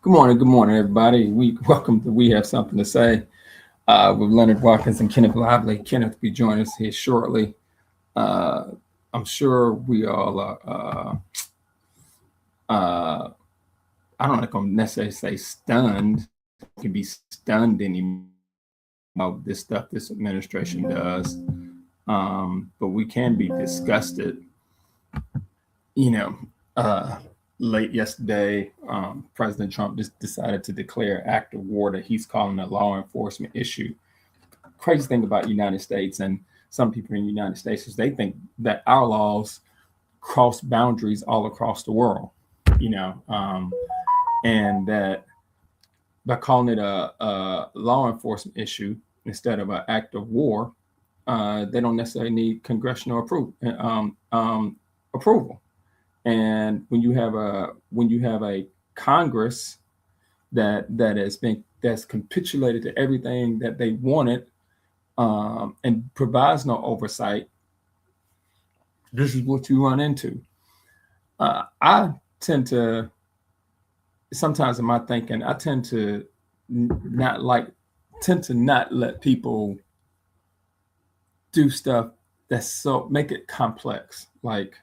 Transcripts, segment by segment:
Good morning, everybody. Welcome to We Have Something to Say with Leonard, Watkins, and Kenneth Lively. Kenneth will be joining us here shortly. Uh, I'm sure we all are. I don't know if I'm necessarily say stunned. Can be stunned anymore about this stuff this administration does, but we can be disgusted. You know, uh, late yesterday, President Trump just decided to declare act of war that he's calling a law enforcement issue. Crazy thing about the United States and some people in the United States is they think that our laws cross boundaries all across the world, you know, and that by calling it a law enforcement issue instead of an act of war, they don't necessarily need congressional approval. And when you have a Congress that's capitulated to everything that they wanted, and provides no oversight, this is what you run into. I tend to sometimes in my thinking, I tend to not let people do stuff that's so make it complex. Like,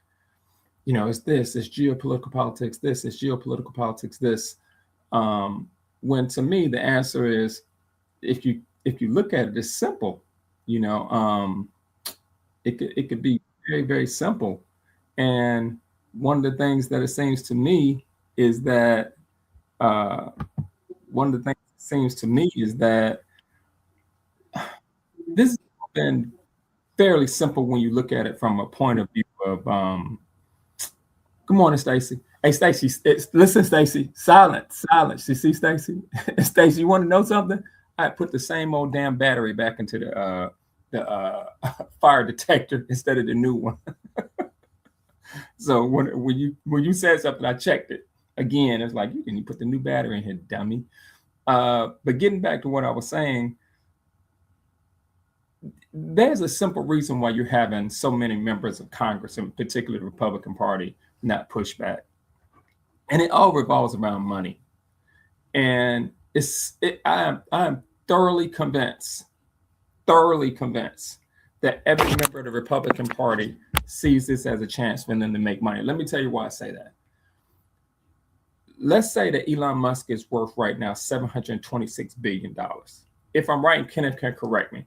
it's geopolitical politics, it's geopolitical politics, when to me the answer is if you look at it, it's simple. You know, it could be very, very simple. And one of the things that it seems to me is that one of the things it seems to me is that this has been fairly simple when you look at it from a point of view of good morning, Stacy. Hey, Stacy, listen, Stacy, silence. You see, Stacy? Stacy, you want to know something? I put the same old damn battery back into the fire detector instead of the new one. So when you said something, I checked it again. It's like, you didn't put the new battery in here, dummy. But getting back to what I was saying, there's a simple reason why you're having so many members of Congress, in particular the Republican Party, not push back. And it all revolves around money. And I am thoroughly convinced that every member of the Republican Party sees this as a chance for them to make money. Let me tell you why I say that. Let's say that Elon Musk is worth right now $726 billion. If I'm right, and Kenneth can correct me,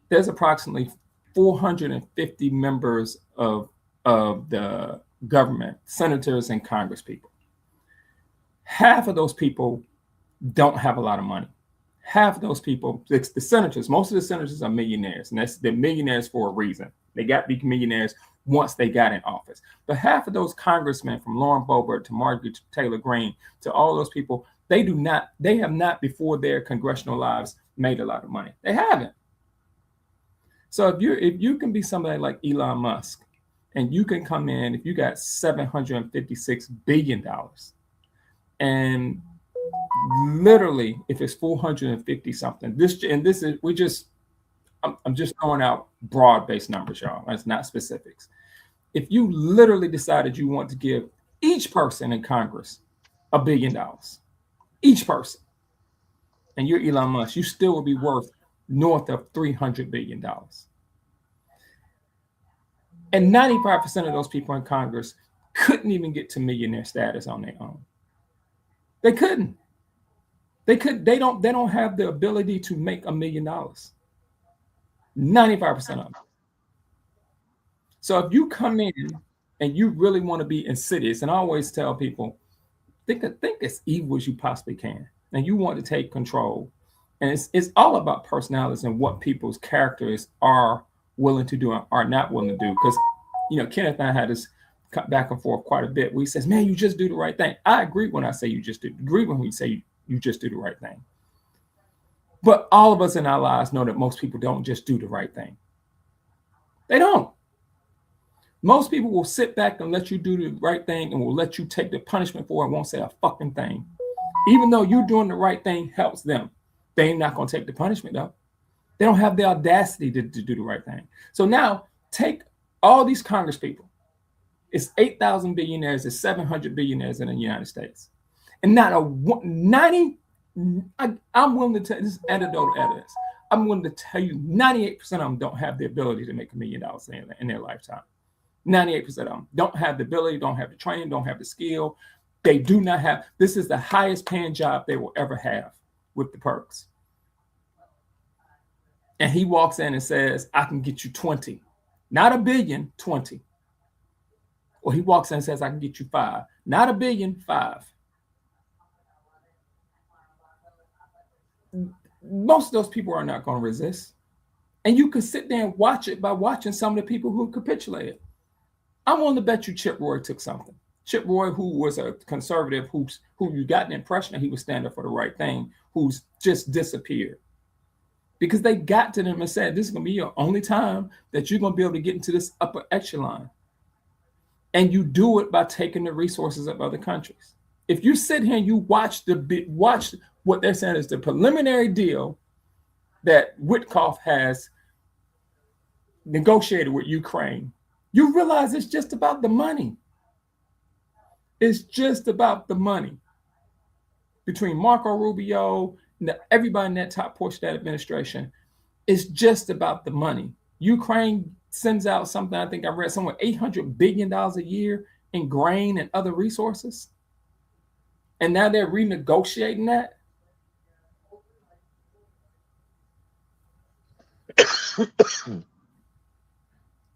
there's approximately 450 members of the government, senators and congress people. Half of those people don't have a lot of money. Half of those people, the senators, most of the senators are millionaires, and they're millionaires for a reason. They got to be millionaires once they got in office. But half of those congressmen, from Lauren Boebert to Marjorie Taylor Greene to all those people, they have not before their congressional lives made a lot of money. They haven't. So if you can be somebody like Elon Musk, and you can come in, if you got $756 billion, and literally if it's 450 something, I'm just throwing out broad-based numbers, y'all. That's not specifics. If you literally decided you want to give each person in Congress $1 billion, each person, and you're Elon Musk, you still would be worth north of $300 billion. And 95% of those people in Congress couldn't even get to millionaire status on their own. They couldn't. They don't have the ability to make $1 million. 95% of them. So if you come in and you really want to be insidious, and I always tell people, think as evil as you possibly can, and you want to take control. And it's all about personalities and what people's characters are willing to do and are not willing to do. Because, Kenneth and I had this back and forth quite a bit. Where he says, man, you just do the right thing. I agree when I say you just do. Agree when we say you just do the right thing. But all of us in our lives know that most people don't just do the right thing. They don't. Most people will sit back and let you do the right thing and will let you take the punishment for it and won't say a fucking thing. Even though you doing the right thing helps them. They ain't not going to take the punishment, though. They don't have the audacity to do the right thing. So now take all these Congress people. It's 8,000 billionaires, it's 700 billionaires in the United States. And not a 90, I'm willing to tell this is anecdotal evidence. I'm willing to tell you 98% of them don't have the ability to make $1 million in their lifetime. 98% of them don't have the ability, don't have the training, don't have the skill. They do not have, this is the highest paying job they will ever have with the perks. And he walks in and says, I can get you 20, not $1 billion, 20. Or he walks in and says, I can get you 5, not $1 billion, 5. Most of those people are not going to resist. And you can sit there and watch it by watching some of the people who capitulated. I'm willing to bet you Chip Roy took something. Chip Roy, who was a conservative, who you got the impression that he was standing for the right thing, who's just disappeared. Because they got to them and said, this is going to be your only time that you're going to be able to get into this upper echelon. And you do it by taking the resources of other countries. If you sit here and you watch what they're saying is the preliminary deal that Witkoff has negotiated with Ukraine, you realize it's just about the money. It's just about the money. Between Marco Rubio and everybody in that top portion of that administration, it's just about the money. Ukraine sends out something, I think I read somewhere, $800 billion a year in grain and other resources. And now they're renegotiating that.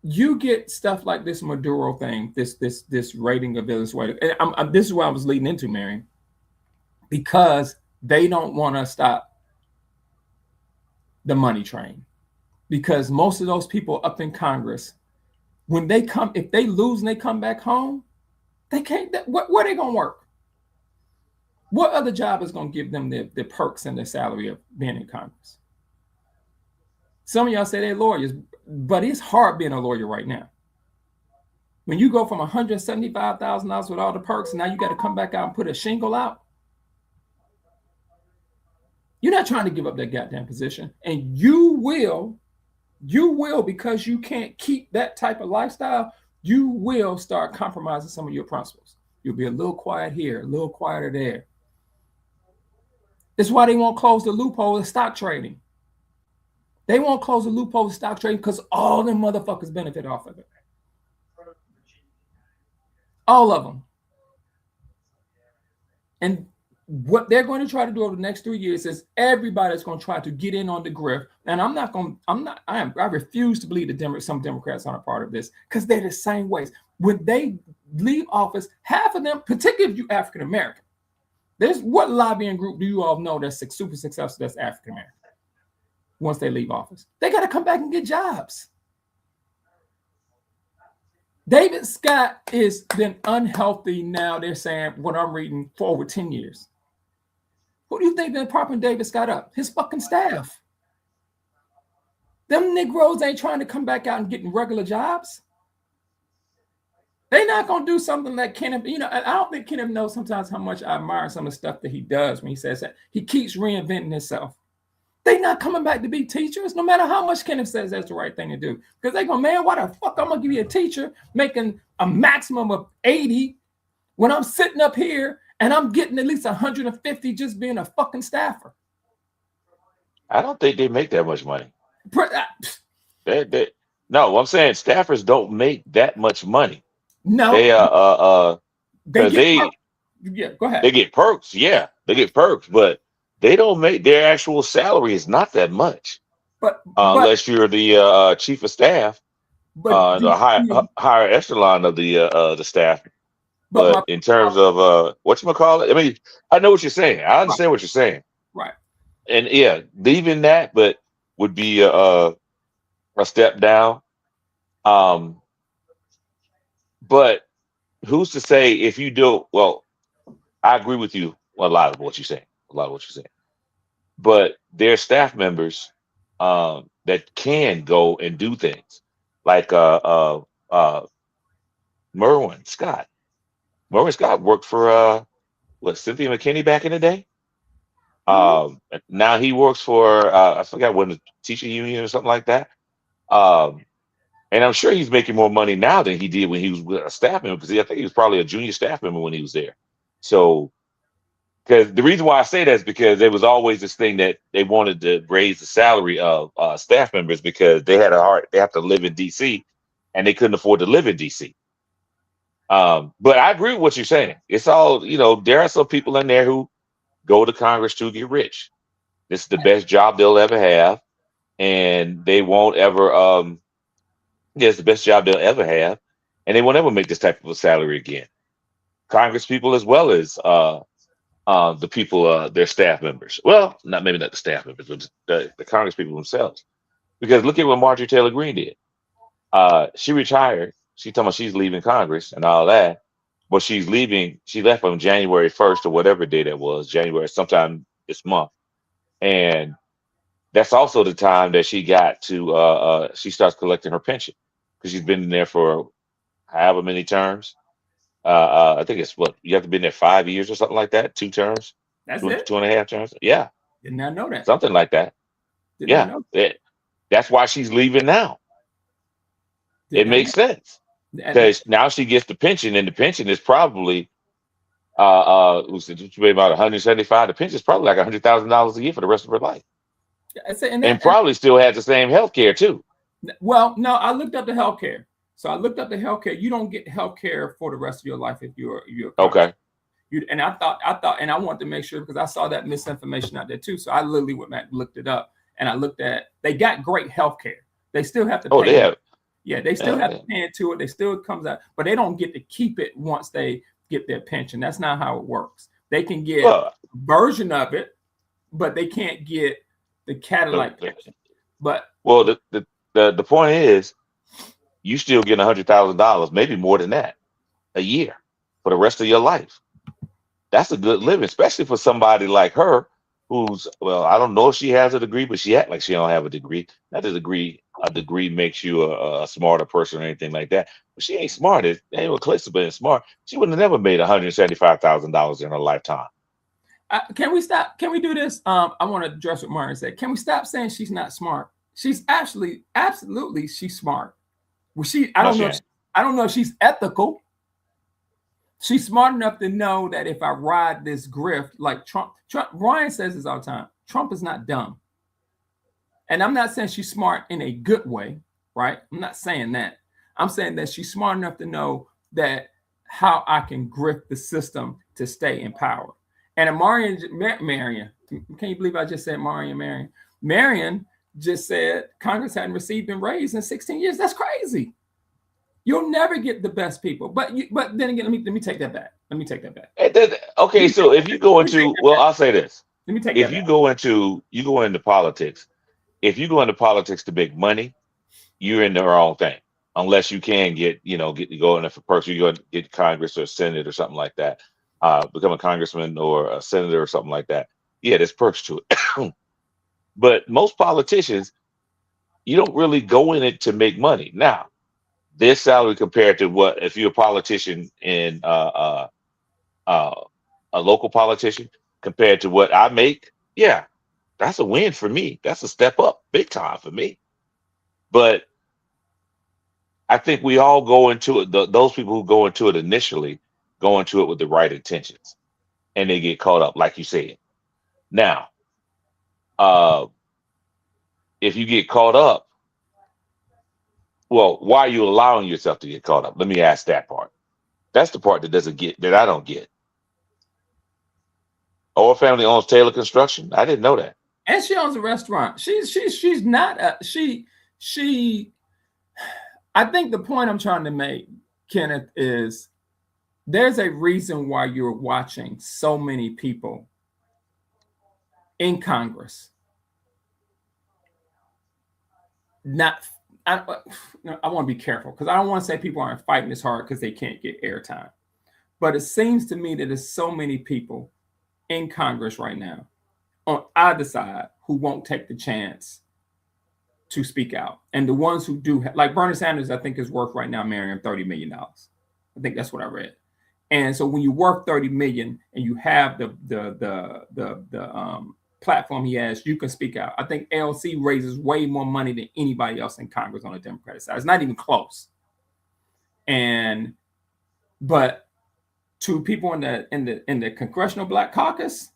You get stuff like this Maduro thing, this rating of Venezuela. And this is what I was leading into, Mary, because they don't want to stop the money train. Because most of those people up in Congress, when they come, if they lose and they come back home, they can't. Where are they going to work? What other job is going to give them the perks and the salary of being in Congress? Some of y'all say they're lawyers, but it's hard being a lawyer right now. When you go from $175,000 with all the perks, and now you got to come back out and put a shingle out. You're not trying to give up that goddamn position. And you will, because you can't keep that type of lifestyle, you will start compromising some of your principles. You'll be a little quiet here, a little quieter there. That's why they won't close the loophole of stock trading. They won't close the loophole of stock trading because all them motherfuckers benefit off of it. All of them. And what they're going to try to do over the next 3 years is everybody's going to try to get in on the grift. And I refuse to believe that some Democrats aren't a part of this because they're the same ways. When they leave office, half of them, particularly if you're African American, what lobbying group do you all know that's super successful that's African American? Once they leave office, they got to come back and get jobs. David Scott has been unhealthy now, they're saying, what I'm reading, for over 10 years. Who do you think been propping David Scott up? His fucking staff. Them Negroes ain't trying to come back out and get regular jobs. They're not going to do something like Kenneth. I don't think Kenneth knows sometimes how much I admire some of the stuff that he does when he says that. He keeps reinventing himself. They're not coming back to be teachers, no matter how much Kenneth says that's the right thing to do. Because they go, man, why the fuck I'm going to give you a teacher making a maximum of 80 when I'm sitting up here and I'm getting at least 150 just being a fucking staffer? I don't think they make that much money. No, I'm saying staffers don't make that much money. No. Go ahead. They get perks. Yeah, they get perks, but they don't make their actual salary is not that much. Unless you're the chief of staff, the higher echelon of the staff. But in terms of whatchamacallit, I mean, I know what you're saying. I understand what you're saying. Right. And yeah, leaving that, but would be a step down. But who's to say if you do well? I agree with you on a lot of what you're saying. But there's staff members that can go and do things like Merwin Scott. Merwin Scott worked for Cynthia McKinney back in the day. Now he works for I forgot what, the teacher union or something like that. And I'm sure he's making more money now than he did when he was a staff member, because I think he was probably a junior staff member when he was there. So Because the reason why I say that is because there was always this thing that they wanted to raise the salary of staff members because they have to live in DC and they couldn't afford to live in DC. But I agree with what you're saying. It's all, there are some people in there who go to Congress to get rich. This is the best job they'll ever have. And they won't ever, it's the best job they'll ever have. And they won't ever make this type of a salary again. Congress people as well as the people, their staff members. Well, maybe not the staff members, but the Congress people themselves. Because look at what Marjorie Taylor Greene did. She retired. She's talking about she's leaving Congress and all that. But she's leaving. She left on January 1st or whatever day that was, January, sometime this month. And that's also the time that she got to, she starts collecting her pension because she's been in there for however many terms. I think it's you have to be in there 5 years or something like that. 2 terms. That's two, it. 2.5 terms. Yeah. Did not know that. Something like that. That's why she's leaving now. It makes sense because now she gets the pension, and the pension is probably about 175. The pension is probably like $100,000 a year for the rest of her life, and probably still has the same health care too. Well, no, I looked up the health care. So I looked up the healthcare. You don't get healthcare for the rest of your life if you're okay. And I thought, and I wanted to make sure because I saw that misinformation out there too. So I literally went back, looked it up, and I looked at. They got great healthcare. They still have to. Oh, they have. Yeah, they still have to pay into it. They still comes out, but they don't get to keep it once they get their pension. That's not how it works. They can get a version of it, but they can't get the Cadillac pension. But the point is, you still get $100,000, maybe more than that, a year for the rest of your life. That's a good living, especially for somebody like her, who's, well, I don't know if she has a degree, but she act like she don't have a degree. Not a degree makes you a smarter person or anything like that. But she ain't smart. It ain't what Clayton been smart. She would have never made $175,000 in her lifetime. Can we stop? Can we do this? I want to address what Martin said. Can we stop saying she's not smart? She's absolutely, she's smart. Well, I don't know if she's ethical. She's smart enough to know that if I ride this grift like Trump, Ryan says this all the time, Trump is not dumb. And I'm not saying she's smart in a good way, right? I'm not saying that. I'm saying that she's smart enough to know that how I can grift the system to stay in power. And Marion, can you believe I just said Marion? Marion just said Congress hadn't received and raised in 16 years. That's crazy. You'll never get the best people. But then again, let me take that back. Okay, so if you go into, well, I'll say this. Let me take if you go into politics, if you go into politics to make money, you're in the wrong thing. Unless you can get to go in there for perks, you go and get Congress or Senate or something like that, become a congressman or a senator or something like that. Yeah, there's perks to it. But most politicians, you don't really go in it to make money. Now, this salary compared to what if you're a politician in a local politician compared to what I make, yeah, that's a win for me. That's a step up, big time for me. But I think we all go into it. Those people who go into it initially go into it with the right intentions, and they get caught up, like you said. Now, if you get caught up, well, why are you allowing yourself to get caught up? Let me ask that part. That's the part that I don't get. Our family owns Taylor Construction. I didn't know that. And she owns a restaurant. She's not I think the point I'm trying to make, Kenneth, is there's a reason why you're watching so many people in Congress. I want to be careful because I don't want to say people aren't fighting as hard because they can't get airtime. But it seems to me that there's so many people in Congress right now on either side who won't take the chance to speak out. And the ones who do, like Bernie Sanders, I think is worth right now, Marion, $30 million. I think that's what I read. And so when you work $30 million and you have the platform he has, you can speak out. I think AOC raises way more money than anybody else in Congress on the Democratic side. It's not even close. But to people in the Congressional Black Caucus,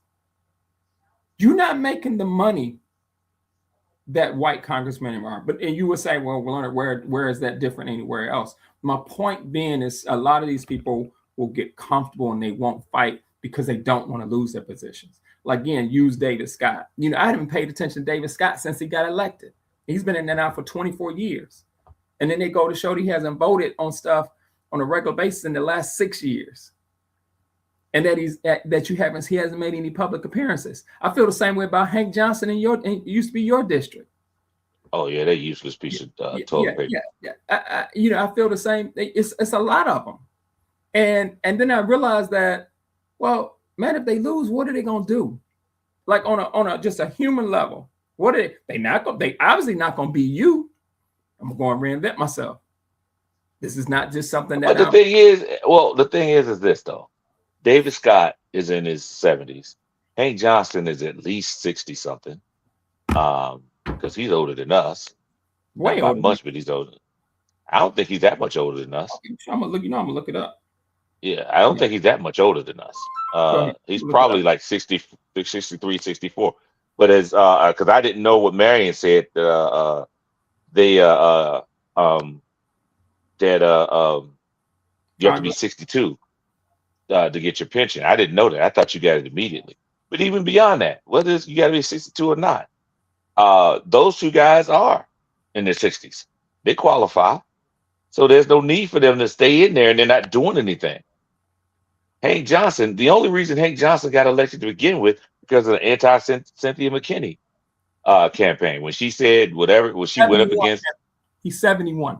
you're not making the money that white congressmen are. And you would say, well, Leonard, where is that different anywhere else? My point being is a lot of these people will get comfortable and they won't fight because they don't want to lose their positions. Like, again, use David Scott. I haven't paid attention to David Scott since he got elected. He's been in there now for 24 years. And then they go to show that he hasn't voted on stuff on a regular basis in the last 6 years. And that he hasn't made any public appearances. I feel the same way about Hank Johnson it used to be your district. Oh yeah, that useless piece of toilet paper. Yeah. I feel the same. It's a lot of them. And then I realized that, well, man, if they lose, what are they gonna do? Like on a just a human level, what are they obviously not gonna be you. I'm going to reinvent myself. This is not just something that. But the thing is this though. David Scott is in his 70s. Hank Johnson is at least 60 something. Because he's older than us. Way older. Not much, but he's older. I don't think he's that much older than us. I'm gonna look it up. Yeah, I don't think he's that much older than us. He's probably like 60, 63, 64. But as because I didn't know what Marion said, that you have to be 62 to get your pension. I didn't know that. I thought you got it immediately. But even beyond that, whether you got to be 62 or not, those two guys are in their 60s. They qualify. So there's no need for them to stay in there and they're not doing anything. Hank Johnson, the only reason Hank Johnson got elected to begin with, because of the anti-Cynthia McKinney campaign. When she said whatever, when she went up against. He's 71.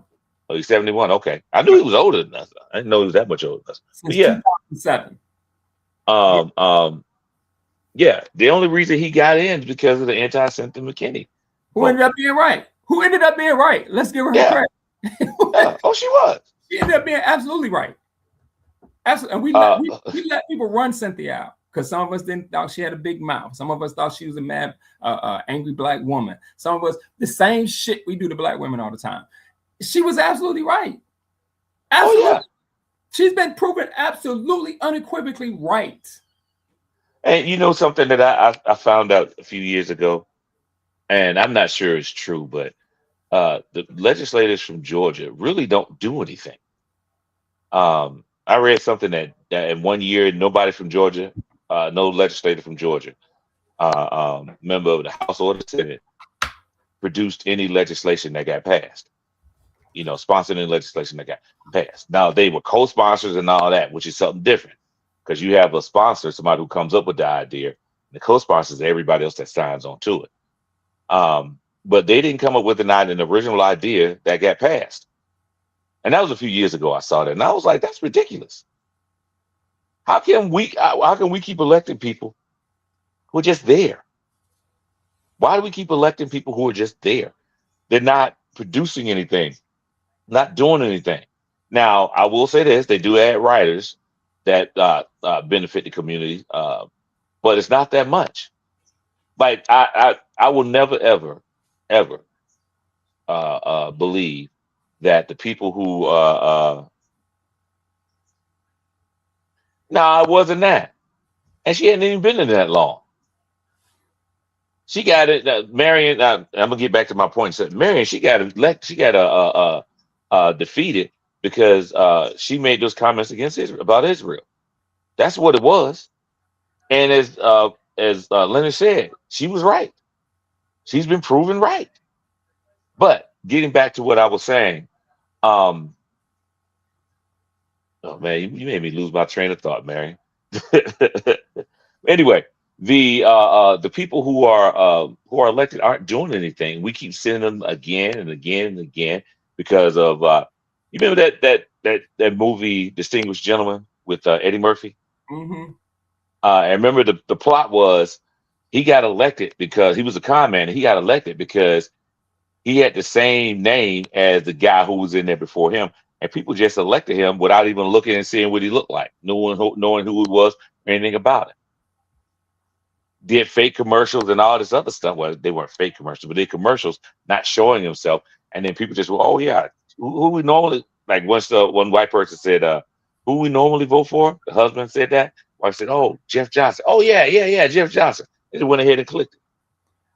Oh, he's 71. Okay. I knew he was older than us. I didn't know he was that much older than us. But yeah. 2007. Yeah. The only reason he got in is because of the anti-Cynthia McKinney. Who ended up being right? Let's give her credit. Oh, she was. She ended up being absolutely right. Absolutely. And we let people run Cynthia out because some of us didn't thought she had a big mouth. Some of us thought she was a mad, angry black woman. Some of us, the same shit we do to black women all the time. She was absolutely right. Absolutely. Oh, yeah. She's been proven absolutely unequivocally right. And you know something that I found out a few years ago, and I'm not sure it's true, but the legislators from Georgia really don't do anything. I read something that in 1 year, nobody from Georgia, no legislator from Georgia, member of the House or the Senate, produced any legislation that got passed. Sponsored any legislation that got passed. Now, they were co-sponsors and all that, which is something different. Because you have a sponsor, somebody who comes up with the idea, and the co-sponsors are everybody else that signs on to it. But they didn't come up with an original idea that got passed. And that was a few years ago I saw that. And I was like, that's ridiculous. How can we keep electing people who are just there? Why do we keep electing people who are just there? They're not producing anything, not doing anything. Now, I will say this, they do add writers that benefit the community, but it's not that much. Like I will never, ever believe that the people who no, it wasn't that. And she hadn't even been in that long. She got it, Marion. I'm gonna get back to my point. So Marion, she got defeated because she made those comments against Israel, about Israel. That's what it was. And as Leonard said, she was right. She's been proven right. But getting back to what I was saying, oh man, you made me lose my train of thought, Marion. Anyway, the people who are elected aren't doing anything. We keep sending them again and again and again because of you remember that movie Distinguished Gentleman with Eddie Murphy? Mm-hmm. I remember the plot was he got elected because he was a con man, and he got elected because he had the same name as the guy who was in there before him, and people just elected him without even looking and seeing what he looked like, knowing who he was or anything about it. Did fake commercials and all this other stuff. Well, they weren't fake commercials, but they commercials not showing himself, and then people just, well, oh yeah, who we normally like. Once one white person said, who we normally vote for. The husband said that. Wife said, "Oh, Jeff Johnson. Oh yeah, Jeff Johnson." They went ahead and clicked it.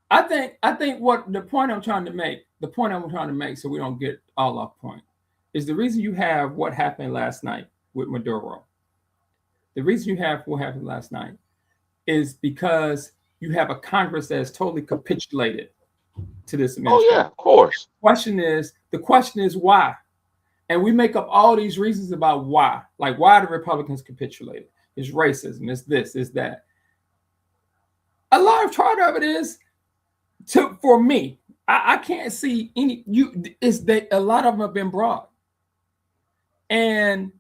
I think what the point I'm trying to make, so we don't get all off point, is the reason you have what happened last night with Maduro. The reason you have what happened last night is because you have a Congress that has totally capitulated to this administration. Oh yeah, of course. The question is why? And we make up all these reasons about why. Like why the Republicans capitulated. It's racism, it's this, it's that. A large part of it is for me, I can't see any is that a lot of them have been brought. And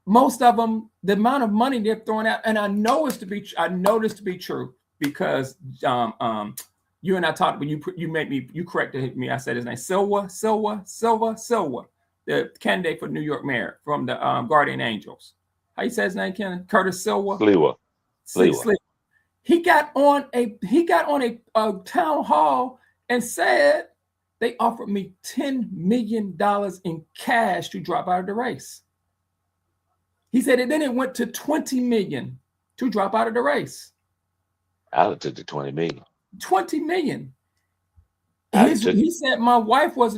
most of them, the amount of money they're throwing out, and I know this to be true because you and I talked when you corrected me. I said his name Silva, the candidate for New York mayor from the Guardian Angels. How you say his name, Kenneth? Curtis Silva. Sliwa. He got on a town hall and said they offered me $10 million in cash to drop out of the race. He said, and then it went to $20 million to drop out of the race. I took the $20 million. $20 million. He said, my wife is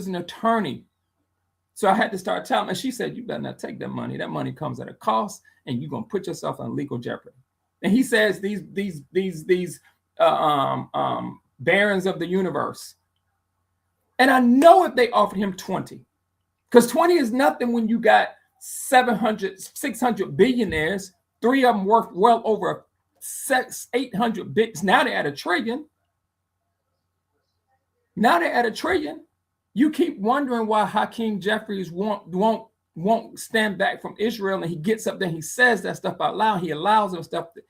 an attorney. So I had to start telling her, and she said, you better not take that money. That money comes at a cost, and you're going to put yourself in legal jeopardy. And he says these barons of the universe. And I know if they offered him 20, because 20 is nothing when you got 600 billionaires, 3 of them worth well over 800 billion. Now they're at $1 trillion. You keep wondering why Hakeem Jeffries won't stand back from Israel, and he gets up there and he says that stuff out loud. He allows himself to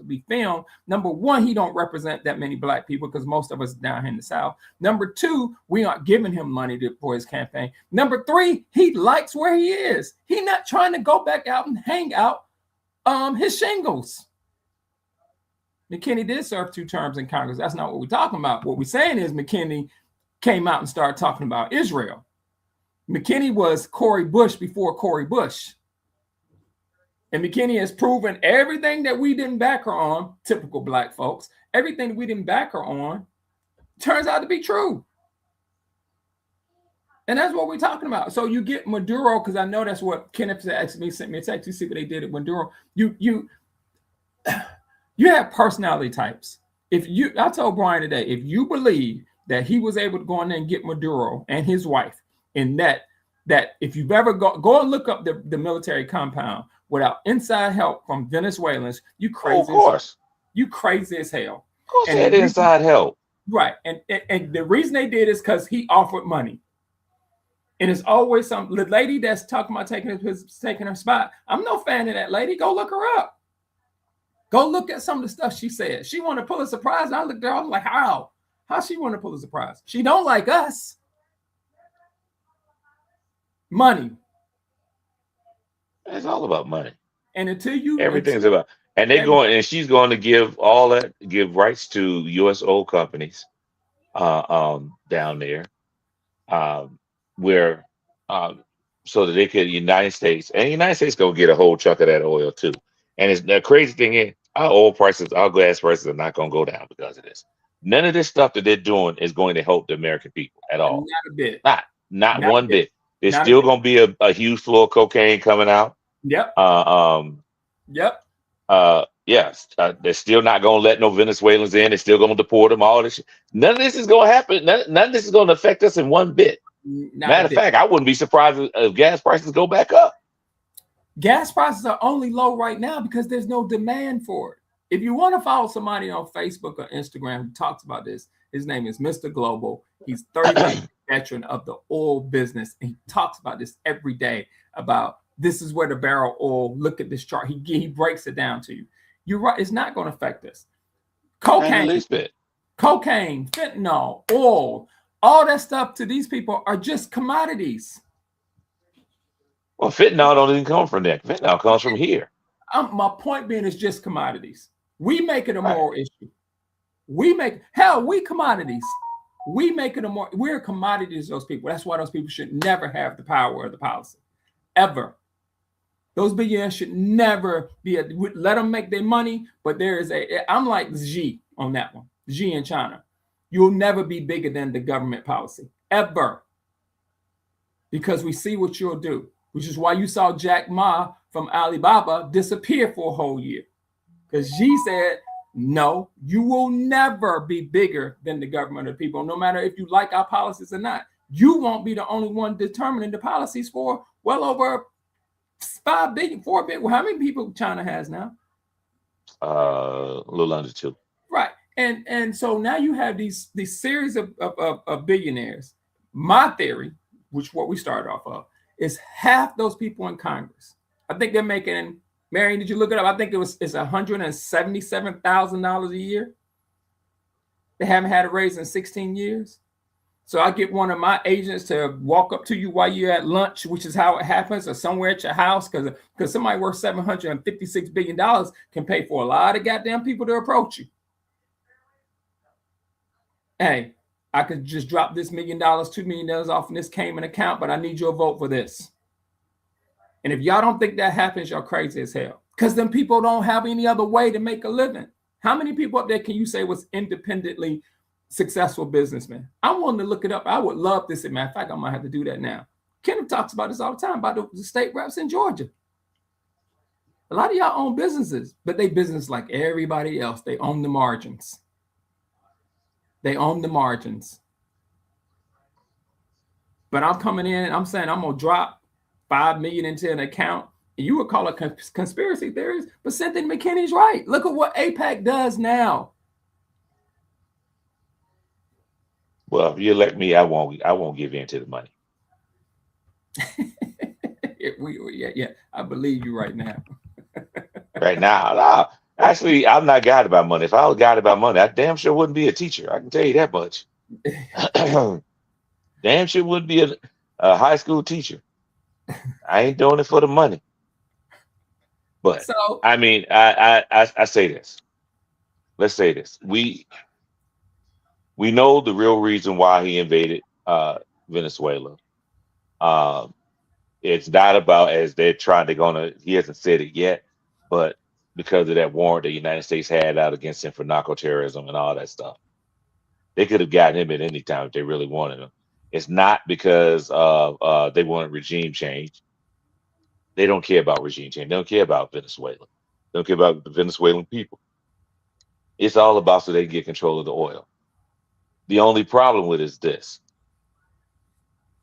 be filmed. Number one, he don't represent that many black people because most of us down here in the South. Number two, we aren't giving him money for his campaign. Number three, he likes where he is. He's not trying to go back out and hang out his shingles. McKinney did serve 2 terms in Congress. That's not what we're talking about. What we're saying is McKinney came out and started talking about Israel. McKinney was Cori Bush before Cori Bush. And McKinney has proven everything that we didn't back her on, typical black folks, everything that we didn't back her on turns out to be true. And that's what we're talking about. So you get Maduro, because I know that's what Kenneth asked me, sent me a text. You see what they did at Maduro. You have personality types. I told Brian today, if you believe that he was able to go in there and get Maduro and his wife, and that if you've ever go and look up the military compound without inside help from Venezuelans, you crazy. Of course. You crazy as hell. Of course they had inside help. Right. And the reason they did is because he offered money. And it's always the lady that's talking about taking her spot. I'm no fan of that lady. Go look her up. Go look at some of the stuff she said. She wanted to pull a surprise. And I looked at her, I was like, how? How she want to pull a surprise? She don't like us. Money. It's all about money. And everything's about, and she's going to give rights to U.S. oil companies down there where so that they could United States gonna get a whole chunk of that oil too. And the crazy thing is our gas prices are not gonna go down because of this. None of this stuff that they're doing is going to help the American people at all. Not a bit. Not one bit. There's still going to be a huge flow of cocaine coming out. Yep. Yes. They're still not going to let no Venezuelans in. They're still going to deport them. All this shit. None of this is going to happen. None of this is going to affect us in one bit. Matter of fact, I wouldn't be surprised if gas prices go back up. Gas prices are only low right now because there's no demand for it. If you want to follow somebody on Facebook or Instagram who talks about this, his name is Mr. Global. He's 30 veteran of the oil business. And he talks about this every day about this is where the barrel oil, look at this chart. He breaks it down to you. You're right. It's not going to affect us. Cocaine, fentanyl, oil, all that stuff to these people are just commodities. Well, fentanyl don't even come from there. Fentanyl comes from here. My point being is just commodities. We make it a moral issue. We commodities. We make it we're commodities to those people. That's why those people should never have the power or the policy. Ever. Those billionaires should never be, let them make their money. But there is I'm like Xi on that one. Xi in China. You'll never be bigger than the government policy, ever. Because we see what you'll do, which is why you saw Jack Ma from Alibaba disappear for a whole year. Because Xi said, no, you will never be bigger than the government of the people, no matter if you like our policies or not. You won't be the only one determining the policies for well over 5 billion, 4 billion. Well, how many people China has now? A little under 2. Right. And so now you have these series of billionaires. My theory, which what we started off of, is half those people in Congress. I think they're making, Marion, did you look it up? I think it's $177,000 a year. They haven't had a raise in 16 years. So I get one of my agents to walk up to you while you're at lunch, which is how it happens, or somewhere at your house, because somebody worth $756 billion can pay for a lot of goddamn people to approach you. Hey, I could just drop this $1 million, $2 million off in this Cayman account, but I need your vote for this. And if y'all don't think that happens, y'all crazy as hell. Because then people don't have any other way to make a living. How many people up there can you say was independently successful businessmen? I'm willing to look it up. I would love this. As a matter of fact, I might have to do that now. Kenneth talks about this all the time, about the state reps in Georgia. A lot of y'all own businesses, but they business like everybody else. They own the margins. They own the margins. But I'm coming in and I'm saying I'm going to drop $5 million into an account. And you would call it conspiracy theories, but Cynthia McKinney's right. Look at what AIPAC does now. Well, if you elect me, I won't give in to the money. Yeah, I believe you right now. Right now, no. Actually, I'm not guided by money. If I was guided by money, I damn sure wouldn't be a teacher. I can tell you that much. Damn sure wouldn't be a high school teacher. I ain't doing it for the money. But so, I mean, I say this. Let's say this. We know the real reason why he invaded Venezuela. It's not about, as they're trying to he hasn't said it yet, but because of that warrant the United States had out against him for narco terrorism and all that stuff. They could have gotten him at any time if they really wanted him. It's not because they wanted regime change. They don't care about regime change. They don't care about Venezuela. They don't care about the Venezuelan people. It's all about so they can get control of the oil. The only problem with it is this.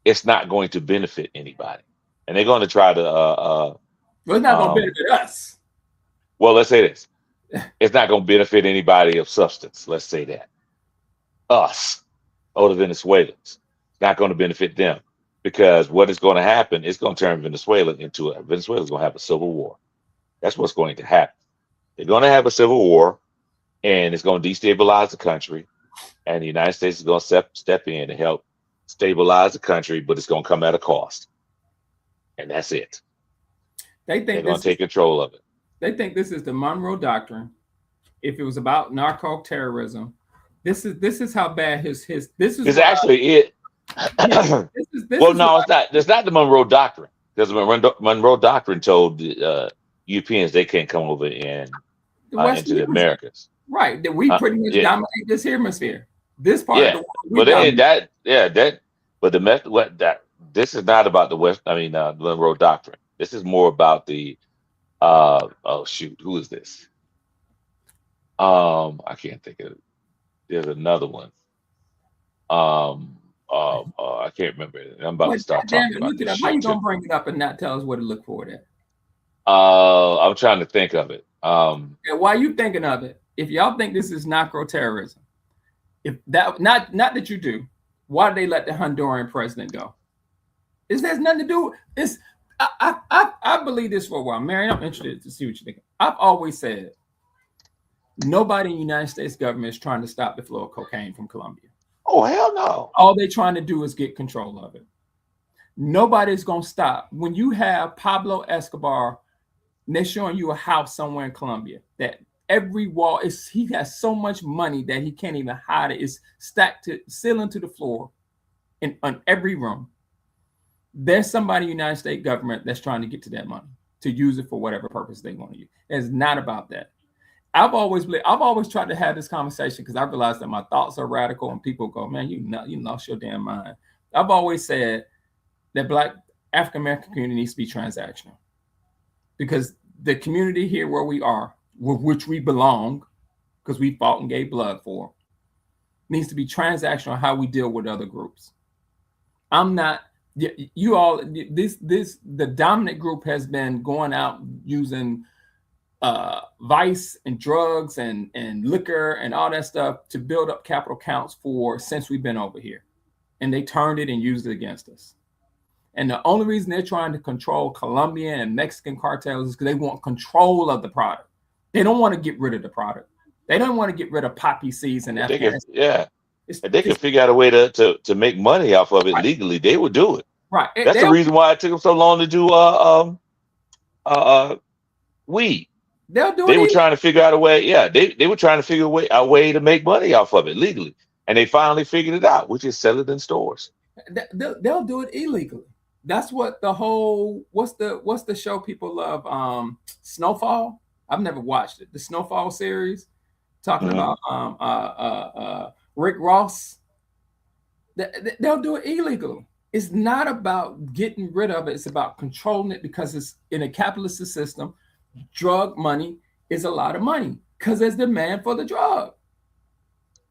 It's not going to benefit anybody. And they're going to try to... well, it's not going to benefit us. Well, let's say this. It's not going to benefit anybody of substance. Let's say that. Us, or the Venezuelans. It's not going to benefit them. Because what is going to happen is going to turn Venezuela's going to have a civil war. That's what's going to happen. They're going to have a civil war, and it's going to destabilize the country. And the United States is going to step in and help stabilize the country, but it's going to come at a cost. And that's it. They're going to take control of it. They think this is the Monroe Doctrine. If it was about narco terrorism, this is how bad his this is. It's actually it. Well, no, it's not. It's not the Monroe Doctrine, because the Monroe Doctrine told the Europeans they can't come over into the Americas. Right, that we pretty much dominate this hemisphere. This part of the world. This is not about the West. I mean, the Monroe Doctrine. This is more about the. Oh shoot, who is this? I can't think of it. There's another one. I can't remember it. I'm about to start talking about this. How you gonna bring it up and not tell us what to look for there? I'm trying to think of it. Why are you thinking of it? If y'all think this is narco terrorism, if that not that you do, why did they let the Honduran president go? There's nothing to do. It's I believe this for a while. Mary, I'm interested to see what you think. I've always said nobody in the United States government is trying to stop the flow of cocaine from Colombia. Oh, hell no. All they're trying to do is get control of it. Nobody's going to stop. When you have Pablo Escobar, and they're showing you a house somewhere in Colombia that every wall he has so much money that he can't even hide it. It's stacked to ceiling to the floor on every room. There's somebody in the United States government that's trying to get to that money. to use it for whatever purpose they want to use. It's not about that. I've always tried to have this conversation because I realize that my thoughts are radical and people go, man, you lost your damn mind. I've always said that Black African American community needs to be transactional because the community here where we are, with which we belong, because we fought and gave blood for, needs to be transactional how we deal with other groups. I'm not, you all, the dominant group has been going out using vice and drugs and liquor and all that stuff to build up capital counts since we've been over here. And they turned it and used it against us. And the only reason they're trying to control Colombian and Mexican cartels is because they want control of the product. They don't want to get rid of the product. They don't want to get rid of poppy seeds and Afghanistan. If they can figure out a way to make money off of it legally, they would do it. Right. That's the reason why it took them so long to do weed. They'll do it. They were trying to figure out a way. Yeah, they were trying to figure out a way to make money off of it legally, and they finally figured it out, which is sell it in stores. They'll do it illegally. That's what the whole what's the show people love? Snowfall. I've never watched it. The Snowfall series, talking about Rick Ross. They'll do it illegally. It's not about getting rid of it. It's about controlling it because it's in a capitalist system. Drug money is a lot of money because there's demand for the drug.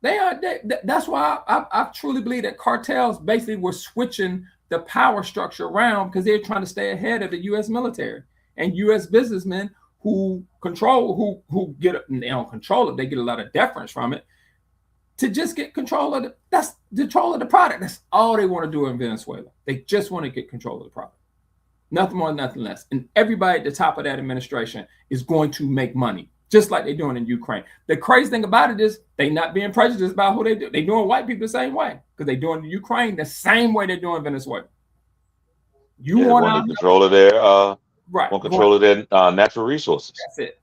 That's why I truly believe that cartels basically were switching the power structure around because they're trying to stay ahead of the U.S. military and U.S. businessmen who control, who get it. They don't control it. They get a lot of deference from it to just get control of the product. That's all they want to do in Venezuela. They just want to get control of the product. Nothing more, nothing less. And everybody at the top of that administration is going to make money, just like they're doing in Ukraine. The crazy thing about it is they're not being prejudiced about who they do. They're doing white people the same way because they're doing Ukraine the same way they're doing Venezuela. You want to control of their want control of their natural resources. That's it.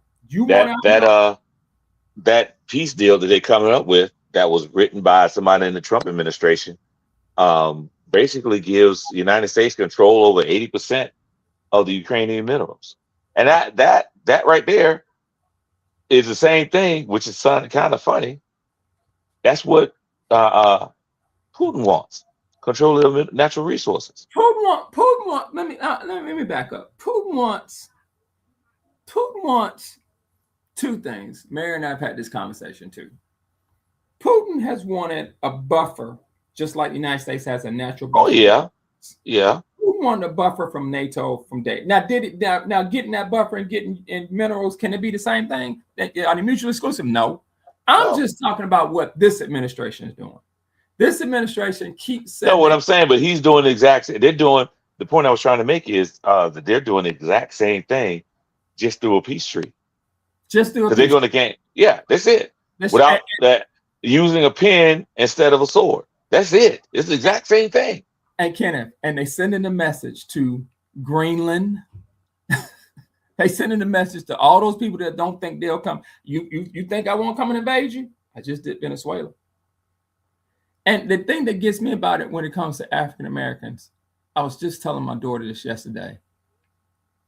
That peace deal that they're coming up with that was written by somebody in the Trump administration basically gives the United States control over 80% of the Ukrainian minerals. And that right there is the same thing, which is kind of funny. That's what Putin wants: control of the natural resources. Putin wants. Let me back up. Putin wants two things. Mary and I have had this conversation too. Putin has wanted a buffer, just like the United States has a natural buffer. Oh yeah. Putin wanted a buffer from NATO from day. Now getting that buffer and getting in minerals, can it be the same thing? Are they mutually exclusive? No. I'm just talking about what this administration is doing. This administration keeps saying. No, what I'm saying, but he's doing the exact same. They're doing, the point I was trying to make is that they're doing the exact same thing, just through a peace treaty. Just through a peace treaty. They're going to gain. Yeah, that's it. Without that, using a pen instead of a sword. That's it. It's the exact same thing. And Kenneth, and they sending a message to Greenland. They sending a message to all those people that don't think they'll come. You think I won't come and invade you? I just did Venezuela. And the thing that gets me about it when it comes to African Americans, I was just telling my daughter this yesterday.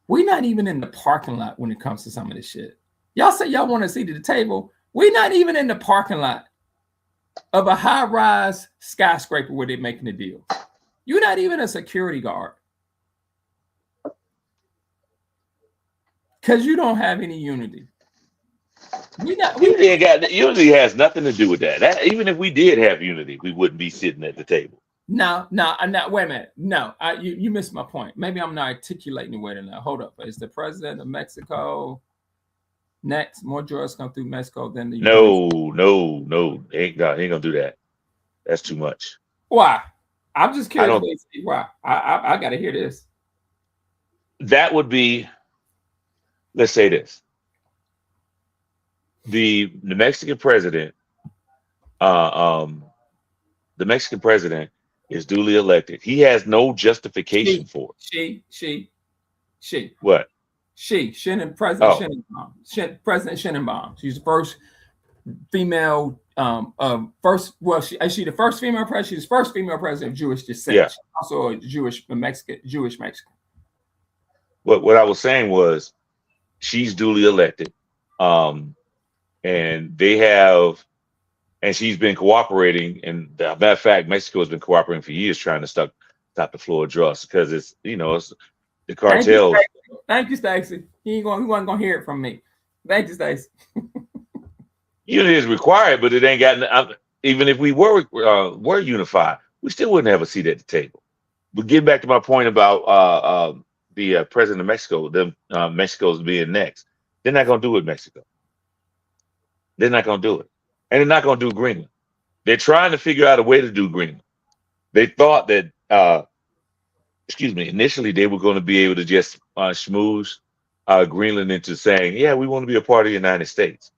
We're not even in the parking lot when it comes to some of this shit. Y'all say y'all want to see to the table. We're not even in the parking lot of a high-rise skyscraper where they're making the deal. You're not even a security guard. Because you don't have any unity. Unity has nothing to do with that. Even if we did have unity, we wouldn't be sitting at the table. No, wait a minute. No, you missed my point. Maybe I'm not articulating the way to know. Hold up. Is the president of Mexico next? More drugs come through Mexico than the No. Ain't gonna do that. That's too much. Why? I'm just curious. Why? I gotta hear this. That would be, let's say this. The Mexican president, the Mexican president is duly elected. He has no justification for it. She. What? President Shenenbaum. She's the first female, is she the first female president? She's the first female president of Jewish descent. Yeah. She's also a Jewish Mexican. what I was saying was she's duly elected, and they have, and she's been cooperating. And the matter of fact, Mexico has been cooperating for years trying to stop the flow of drugs because it's it's the cartels. Thank you, Stacey. He wasn't gonna hear it from me. Thank you, Stacey. Unity is required, but it ain't got. Even if we were unified, we still wouldn't have a seat at the table. But getting back to my point about the president of Mexico, Mexico's being next, they're not going to do it. Mexico, they're not going to do it, and they're not going to do Greenland. They're trying to figure out a way to do Greenland. They thought that, initially they were going to be able to just schmooze Greenland into saying, "Yeah, we want to be a part of the United States."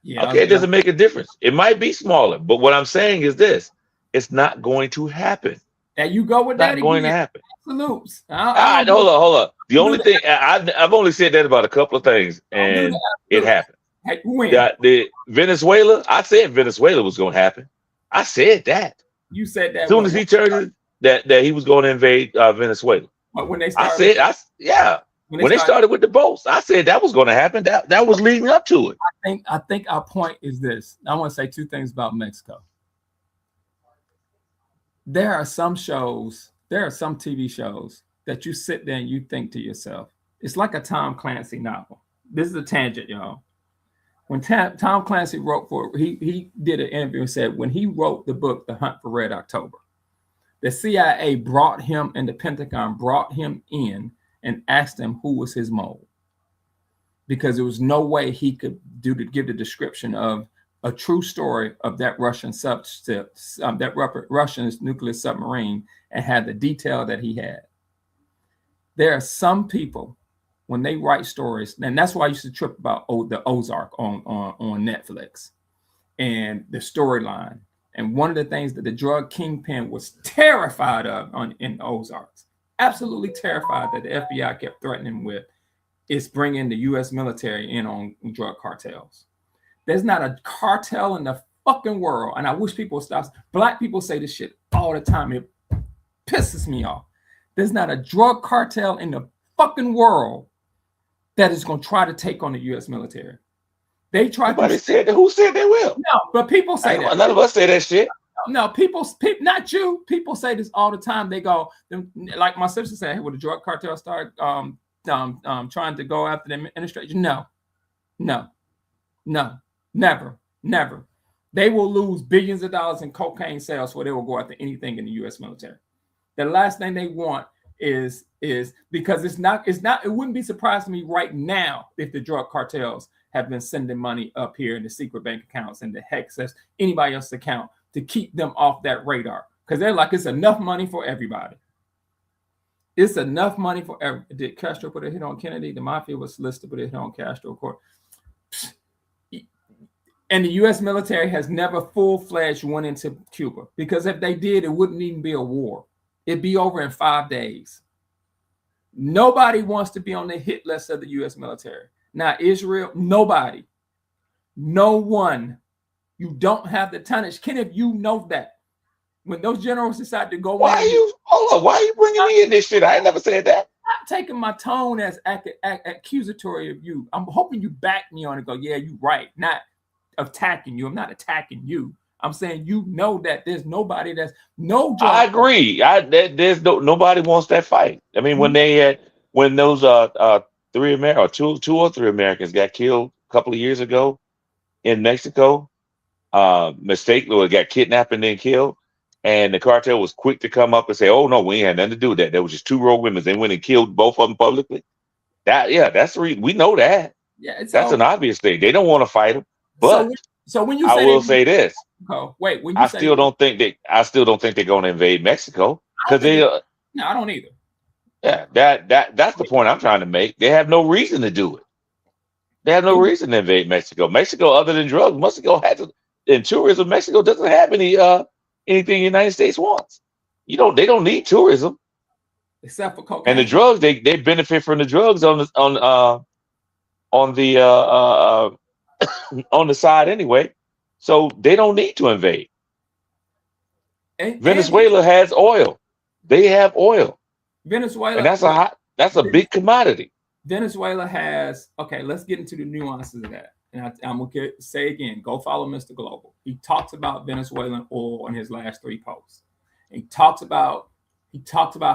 Yeah, okay, it doesn't make a difference. It might be smaller, but what I'm saying is this: it's not going to happen. And you go with that? Not going to happen. Absolutes. Hold up. The only thing I've only said that about a couple of things, and it happened. Hey, when? The Venezuela, I said Venezuela was going to happen. I said that. You said that. As soon as he turned that he was going to invade Venezuela. But when they started, When they started with the boats, I said that was going to happen. That was leading up to it. I think our point is this. I want to say two things about Mexico. There are some TV shows that you sit there and you think to yourself, it's like a Tom Clancy novel. This is a tangent, y'all. When Tom Clancy wrote he did an interview and said when he wrote the book, The Hunt for Red October, the CIA brought him and the Pentagon brought him in and asked him who was his mole, because there was no way he could give the description of a true story of that Russian Russian nuclear submarine and had the detail that he had. There are some people when they write stories, and that's why I used to trip about the Ozark on Netflix and the storyline. And one of the things that the drug kingpin was terrified of in Ozarks, absolutely terrified that the FBI kept threatening with, is bringing the U.S. military in on drug cartels. There's not a cartel in the fucking world, and I wish people would stop. Black people say this shit all the time. It pisses me off. There's not a drug cartel in the fucking world that is going to try to take on the U.S. military. They try. Nobody said that. Who said they will? No, but people say that. None of us say that shit. No, people, not you. People say this all the time. They go, like my sister said, would the drug cartel start trying to go after the administration? No, never. They will lose billions of dollars in cocaine sales before they will go after anything in the U.S. military. The last thing they want is because it's not. It wouldn't be surprised to me right now if the drug cartels have been sending money up here in the secret bank accounts and the access anybody else's account to keep them off that radar, because they're like, it's enough money for everybody. It's enough money for everybody. Did Castro put a hit on Kennedy? The mafia was solicited to put a hit on Castro, of course. And the U.S. military has never full-fledged went into Cuba, because if they did, it wouldn't even be a war. It'd be over in 5 days. Nobody wants to be on the hit list of the U.S. military. Now, Israel, nobody. No one. You don't have the tonnage. Kenneth, you know that. When those generals decide to go why are you bringing me in this shit? I ain't never said that. I'm taking my tone as accusatory of you. I'm hoping you back me on it. Go, yeah, you're right. Not attacking you. I'm not attacking you. I'm saying you know that there's nobody that's no. I agree. There's nobody wants that fight. I mean, when those two or three Americans got killed a couple of years ago in Mexico, mistakenly got kidnapped and then killed, and the cartel was quick to come up and say, "Oh no, we ain't had nothing to do with that. There was just two rogue women. They went and killed both of them publicly." That's the reason. We know that. Yeah, that's an obvious thing. They don't want to fight them, but so when you I will say this. Oh wait, when I still don't think they're going to invade Mexico, because No, I don't either. Yeah, that's the point I'm trying to make. They have no reason to do it. They have no reason to invade Mexico. Mexico, other than drugs, Mexico has in tourism. Mexico doesn't have anything the United States wants. They don't need tourism, except for cocaine. And the drugs, they benefit from the drugs on the side anyway. So they don't need to invade. Venezuela has oil. They have oil. Venezuela, and that's a big commodity. Venezuela has, okay, let's get into the nuances of that. And I'm going to say again, go follow Mr. Global. He talks about Venezuelan oil in his last 3 posts. And he talks about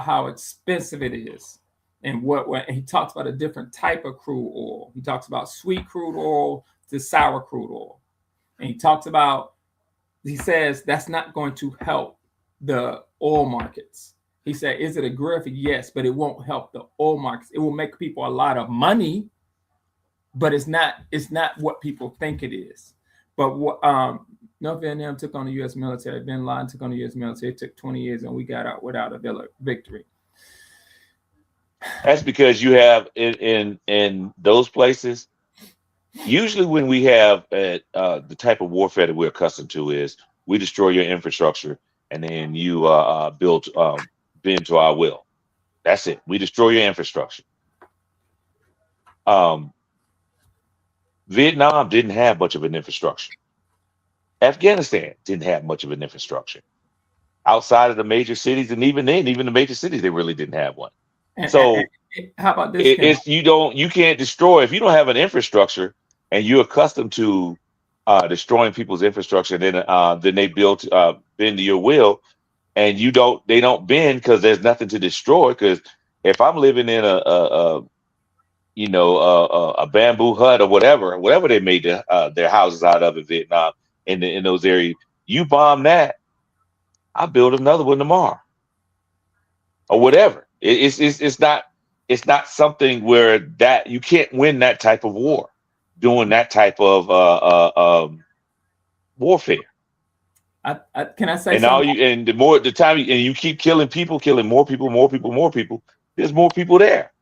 how expensive it is, and what he talks about a different type of crude oil. He talks about sweet crude oil to sour crude oil. And he says that's not going to help the oil markets. He said, is it a graphic? Yes, but it won't help the oil markets. It will make people a lot of money, but it's not what people think it is. But North Vietnam took on the U.S. military. Bin Laden took on the U.S. military. It took 20 years, and we got out without a victory. That's because you have in those places. Usually, when we have the type of warfare that we're accustomed to is we destroy your infrastructure, and then you bend to our will. That's it. We destroy your infrastructure. Vietnam didn't have much of an infrastructure. Afghanistan didn't have much of an infrastructure. Outside of the major cities, and even then, even the major cities, they really didn't have one. So how about this? You can't destroy if you don't have an infrastructure, and you're accustomed to destroying people's infrastructure. Then they bend to your will, and they don't bend because there's nothing to destroy. Because if I'm living in a bamboo hut or whatever they made their houses out of in Vietnam, in those areas, you bomb that, I build another one tomorrow, or whatever. It's not something where that you can't win that type of war, doing that type of warfare. Can I say and something? The time you keep killing more people, there's more people there.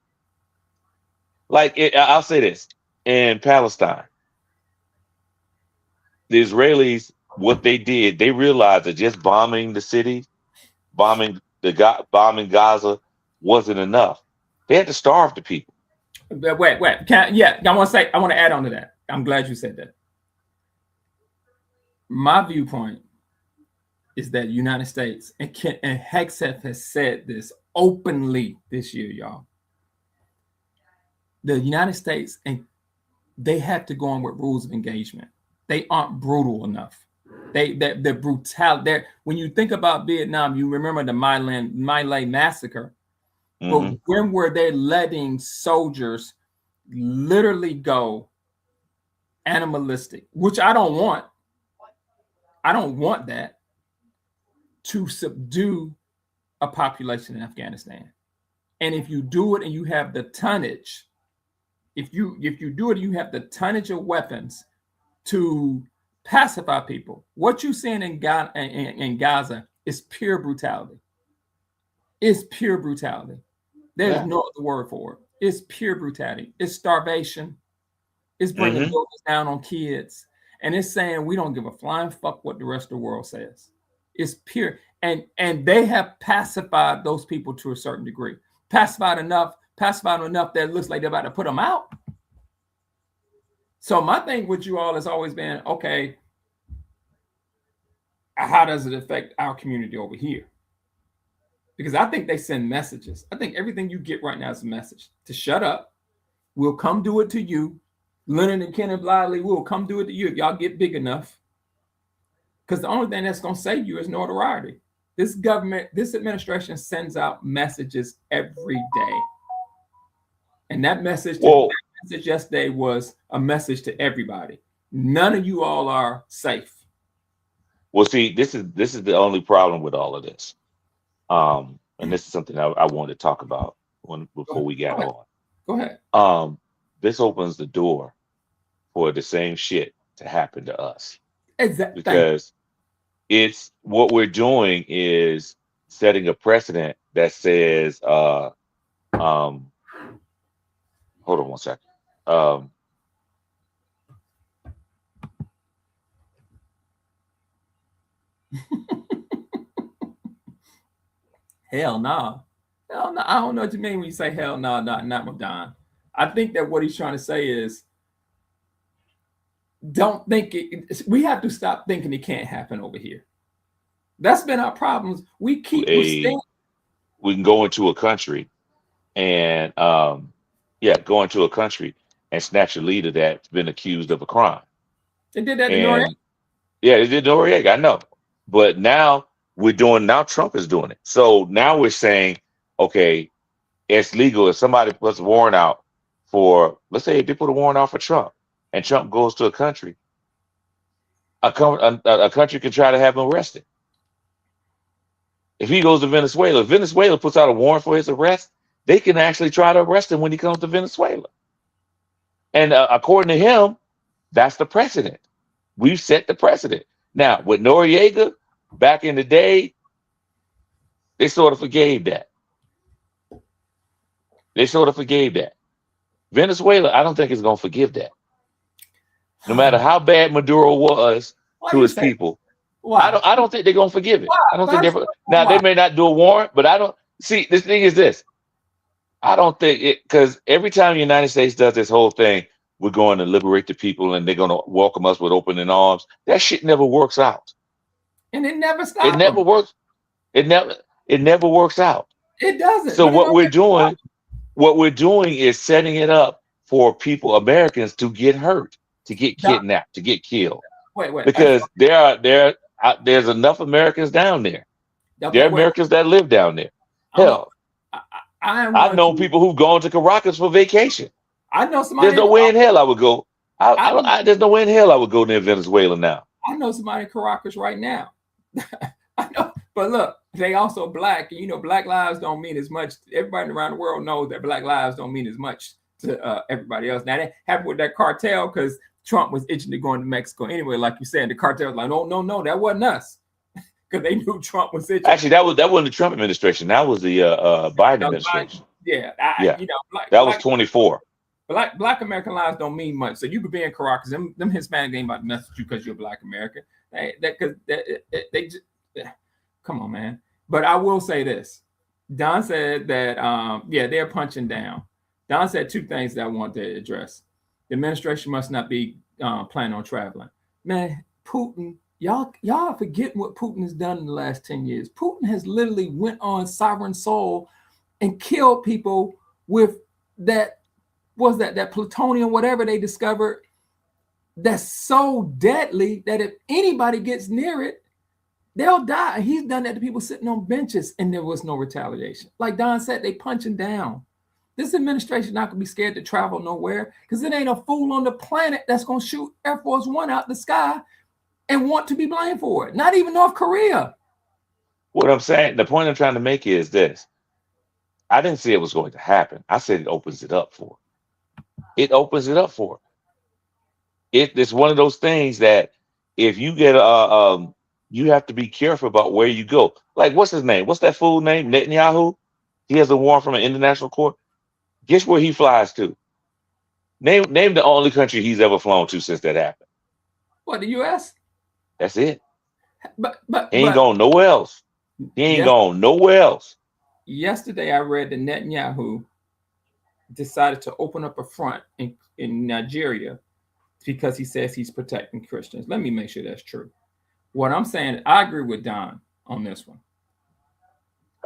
Like I'll say this: in Palestine, the Israelis, what they did, they realized that just bombing the city, bombing Gaza wasn't enough. They had to starve the people. Wait. I want to add on to that. I'm glad you said that. My viewpoint is that the United States, and Hegseth has said this openly this year, y'all. The United States, and they have to go on with rules of engagement. They aren't brutal enough. They're brutal. When you think about Vietnam, you remember the My Lai massacre. Mm-hmm. But when were they letting soldiers literally go animalistic, which I don't want. I don't want that, to subdue a population in Afghanistan. And if you do it and you have the tonnage, if you do it, you have the tonnage of weapons to pacify people. What you're seeing in Gaza is pure brutality. It's pure brutality. There's no other word for it. It's pure brutality. It's starvation. It's bringing buildings down on kids. And it's saying we don't give a flying fuck what the rest of the world says. It's pure. And they have pacified those people to a certain degree. Pacified enough that it looks like they're about to put them out. So my thing with you all has always been, okay, how does it affect our community over here? Because I think they send messages. I think everything you get right now is a message to shut up. We'll come do it to you. Leonard and Kenneth Lively will come do it to you if y'all get big enough. Because the only thing that's going to save you is notoriety. This government, this administration sends out messages every day. And that message yesterday was a message to everybody. None of you all are safe. Well, see, this is the only problem with all of this. And this is something I wanted to talk about before we got on. Go ahead. This opens the door for the same shit to happen to us. Exactly. Because it's what we're doing is setting a precedent that says, hold on one second. Hell no. Hell no. I don't know what you mean when you say hell no, not Madon. I think that what he's trying to say is, don't think it. We have to stop thinking it can't happen over here. That's been our problems. We keep we can go into a country and go into a country and snatch a leader that's been accused of a crime. They did that to Noriega. Yeah, they did Noriega, I know. But now Trump is doing it. So now we're saying, okay, it's legal if somebody puts a warrant out for, let's say if they put a warrant out for Trump and Trump goes to a country, a country can try to have him arrested. If he goes to Venezuela, if Venezuela puts out a warrant for his arrest, they can actually try to arrest him when he comes to Venezuela. And according to him, that's the precedent. We've set the precedent. Now, with Noriega, back in the day, they sort of forgave that. Venezuela, I don't think is going to forgive that. No matter how bad Maduro was to his people, I don't think they're going to forgive it. I don't think now they may not do a warrant, but I don't see. The thing is this: I don't think it, because every time the United States does this whole thing, we're going to liberate the people and they're going to welcome us with open arms. That shit never works out. And it never stops. It never works. It never works out. It doesn't. So what we're doing is setting it up for people, Americans, to get hurt, to get kidnapped, to get killed. Wait. Because there's enough Americans down there. There are Americans that live down there. Hell, I've known people who've gone to Caracas for vacation. I know somebody. There's no way in hell I would go. There's no way in hell I would go near Venezuela now. I know somebody in Caracas right now. I know, but look, they also black. And, black lives don't mean as much. Everybody around the world knows that black lives don't mean as much to everybody else. Now that happened with that cartel because Trump was itching to go into Mexico anyway. Like you said, the cartel was like, no, that wasn't us, because they knew Trump was itching. Actually, that wasn't the Trump administration. That was the Biden administration. That was 24. Black American lives don't mean much. So you could be in Caracas. Them Hispanic ain't about to mess with you because you're Black American. They just come on, man. But I will say this. Don said that they're punching down. Don said two things that I want to address. The administration must not be planning on traveling. Man, Putin, y'all forget what Putin has done in the last 10 years. Putin has literally went on Sovereign Soul and killed people with that plutonium, whatever they discovered, that's so deadly that if anybody gets near it, they'll die. He's done that to people sitting on benches and there was no retaliation. Like Don said, they punching down. This administration not gonna be scared to travel nowhere because it ain't a fool on the planet that's gonna shoot Air Force One out the sky and want to be blamed for it. Not even North Korea. What I'm saying, the point I'm trying to make is this. I didn't say it was going to happen. I said it opens it up for it. It opens it up for it. It's one of those things that if you get you have to be careful about where you go. Like, what's his name? What's that fool name? Netanyahu? He has a warrant from an international court. Guess where he flies to? Name the only country he's ever flown to since that happened. What, the U.S.? That's it. But he ain't going nowhere else. He ain't going nowhere else. Yesterday, I read that Netanyahu decided to open up a front in Nigeria because he says he's protecting Christians. Let me make sure that's true. What I'm saying, I agree with Don on this one.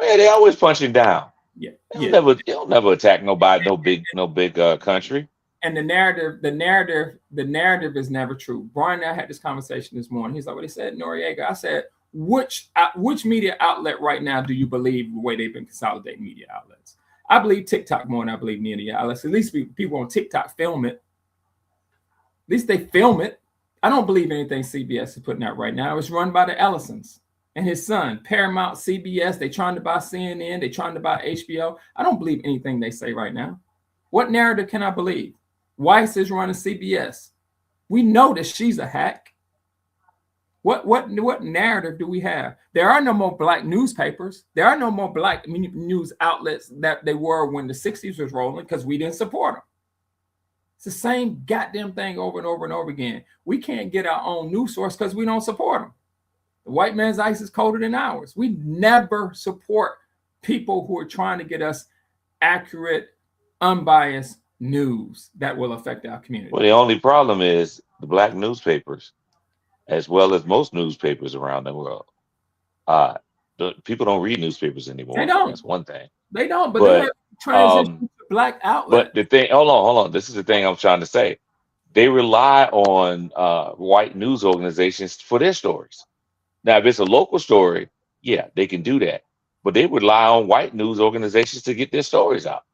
Yeah, they always punching down. Yeah, They'll never attack nobody, no big country. And the narrative is never true. Brian and I had this conversation this morning. He's like, what he said, Noriega. I said, which media outlet right now do you believe the way they've been consolidating media outlets? I believe TikTok more than I believe media outlets. At least people on TikTok film it. At least they film it. I don't believe anything CBS is putting out right now. It's run by the Ellisons and his son, Paramount, CBS. They trying to buy CNN. They trying to buy HBO. I don't believe anything they say right now. What narrative can I believe? Weiss is running CBS. We know that she's a hack. What narrative do we have? There are no more black newspapers. There are no more black news outlets that they were when the 60s was rolling because we didn't support them. It's the same goddamn thing over and over and over again. We can't get our own news source because we don't support them. The white man's ice is colder than ours. We never support people who are trying to get us accurate, unbiased news that will affect our community. Well, the only problem is the black newspapers, as well as most newspapers around the world, People don't read newspapers anymore. They don't. That's one thing. They don't, but they have transitioned to black outlet. But the thing, hold on. This is the thing I'm trying to say. They rely on white news organizations for their stories. Now, if it's a local story, yeah, they can do that. But they rely on white news organizations to get their stories out.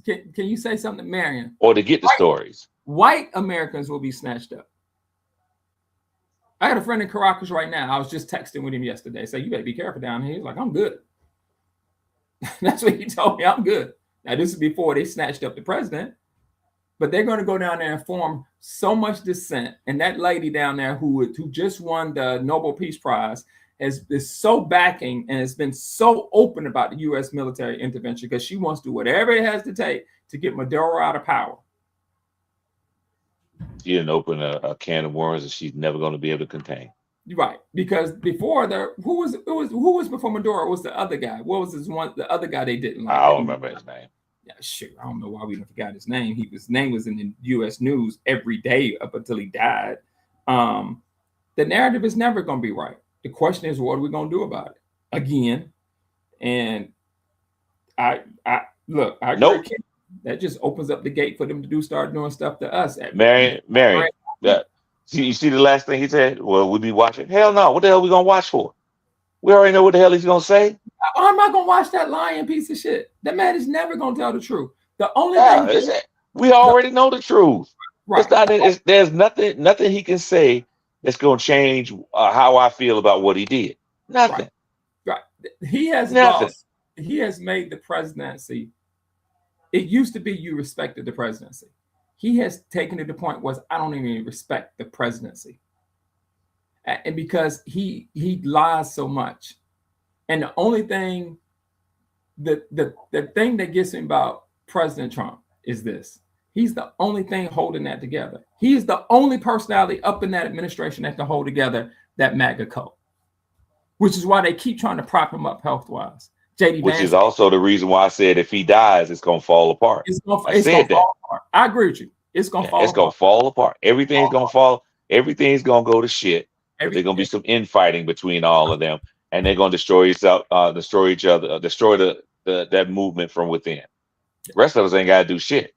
Can you say something, Marion? Or to get the stories. White Americans will be snatched up. I got a friend in Caracas right now. I was just texting with him yesterday. Say, you better be careful down here. He's like, I'm good. That's what he told me. I'm good. Now, this is before they snatched up the president. But they're going to go down there and form so much dissent. And that lady down there who just won the Nobel Peace Prize is so backing and has been so open about the U.S. military intervention because she wants to do whatever it has to take to get Maduro out of power. She didn't open a can of worms that she's never going to be able to contain. Right, because before who was before Maduro? It was the other guy. What was the other guy they didn't like? I don't remember his name. Yeah, sure. I don't know why we forgot his name. His name was in the U.S. news every day up until he died. The narrative is never going to be right. The question is, what are we going to do about it again? And I nope. That just opens up the gate for them to start doing stuff to us. Marion, you see the last thing he said? Well, we'll be watching. Hell no. What the hell are we going to watch for? We already know what the hell he's going to say. I'm not going to watch that lying piece of shit. That man is never going to tell the truth. The only thing we already know the truth. Right. There's nothing he can say that's going to change how I feel about what he did. Nothing. Right. He has lost. He has made the presidency. It used to be you respected the presidency. He has taken it to the point where I don't even respect the presidency. And because he lies so much. And the only thing, the thing that gets me about President Trump is this. He's the only thing holding that together. He is the only personality up in that administration that can hold together that MAGA cult, which is why they keep trying to prop him up health-wise. Which is also the reason why I said if he dies, it's going to fall apart. It's going to fall apart. I agree with you. It's going to fall apart. It's going to fall apart. Everything's going to fall. Everything's going to go to shit. There's going to be some infighting between all of them. And they're going to destroy each other, destroy that movement from within. The rest of us ain't got to do shit.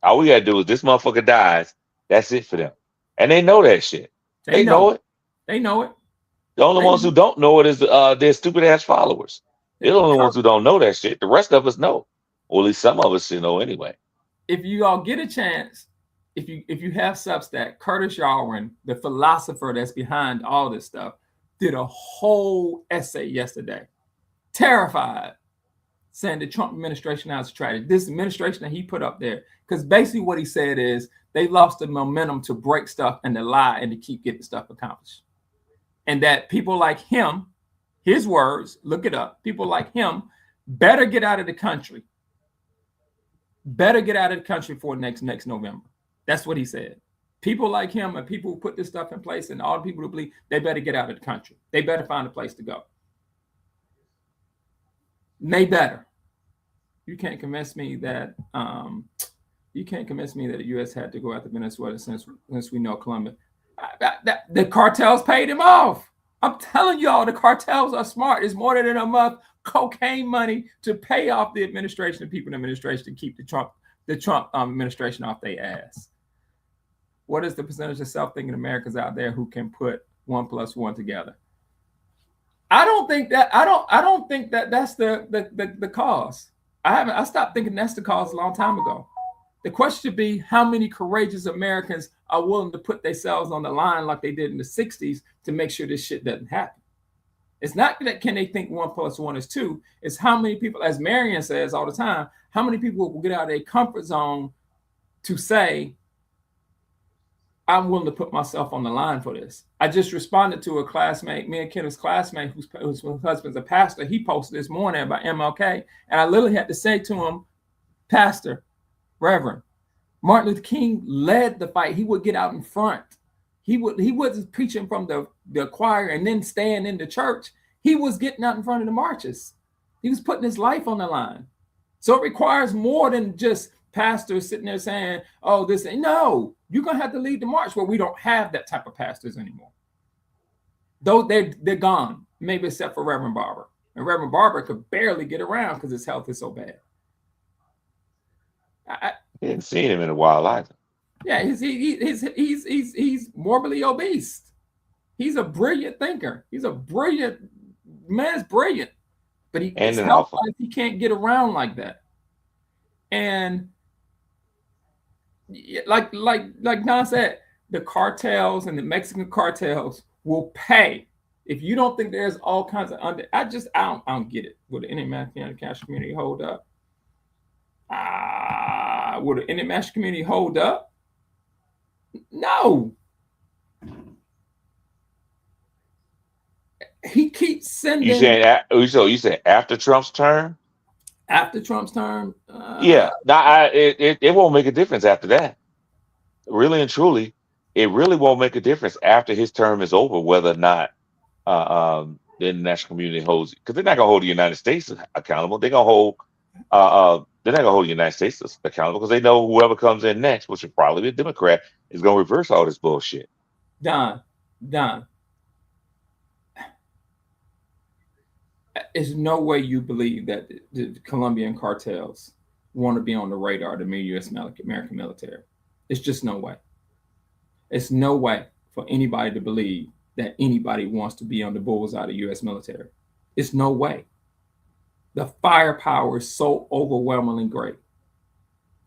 All we got to do is this motherfucker dies. That's it for them. And they know that shit. They know it. They know it. The only ones who don't know it is their stupid ass followers. They're the only ones who don't know that shit. The rest of us know. Or at least some of us know anyway. If you all get a chance, if you have Substack, Curtis Yarwin, the philosopher that's behind all this stuff, did a whole essay yesterday, terrified, saying the Trump administration has a tragedy. This administration that he put up there, because basically what he said is they lost the momentum to break stuff and to lie and to keep getting stuff accomplished. And that people like him, his words, look it up, people like him better get out of the country. Better get out of the country for next November. That's what he said. People like him and people who put this stuff in place and all the people who believe, they better get out of the country. They better find a place to go. They better. You can't convince me that the U.S. had to go after Venezuela since we know Colombia. The cartels paid him off. I'm telling y'all, the cartels are smart. It's more than enough cocaine money to pay off the administration, the people in the administration, to keep the Trump administration off their ass. What is the percentage of self-thinking Americans out there who can put 1 + 1 together? I don't think that that's the cause. I stopped thinking that's the cause a long time ago. The question should be how many courageous Americans are willing to put themselves on the line like they did in the 60s to make sure this shit doesn't happen. It's not that can they think 1 + 1 is 2. It's how many people, as Marion says all the time, how many people will get out of their comfort zone to say, I'm willing to put myself on the line for this. I just responded to a classmate, me and Kenneth's classmate, whose husband's a pastor. He posted this morning about MLK, and I literally had to say to him, Pastor, Reverend, Martin Luther King led the fight. He would get out in front. He wasn't preaching from the choir and then staying in the church. He was getting out in front of the marches. He was putting his life on the line. So it requires more than just pastors sitting there saying, oh, this ain't. No, you're going to have to lead the march. Well, we don't have that type of pastors anymore. Though they're gone. maybe except for Reverend Barber. And Reverend Barber could barely get around because his health is so bad. I hadn't seen him in a while either. Yeah, he's morbidly obese. He's a brilliant thinker. He's a brilliant man's brilliant, but he can't get around like that. And like Don said, the cartels and the Mexican cartels will pay. If you don't think there's all kinds of I don't get it. Will the international community hold up? Will the international community hold up? No. He keeps sending. You saying after Trump's term? After Trump's term? Yeah. It won't make a difference after that. Really and truly, it really won't make a difference after his term is over, whether or not the international community holds, because they're not gonna hold the United States accountable. They're gonna hold they're not gonna hold the United States accountable because they know whoever comes in next, which will probably be a Democrat, is gonna reverse all this bullshit. Don. There's no way you believe that the Colombian cartels want to be on the radar of the U.S. American military. It's just no way. It's no way for anybody to believe that anybody wants to be on the bullseye of the U.S. military. It's no way. The firepower is so overwhelmingly great.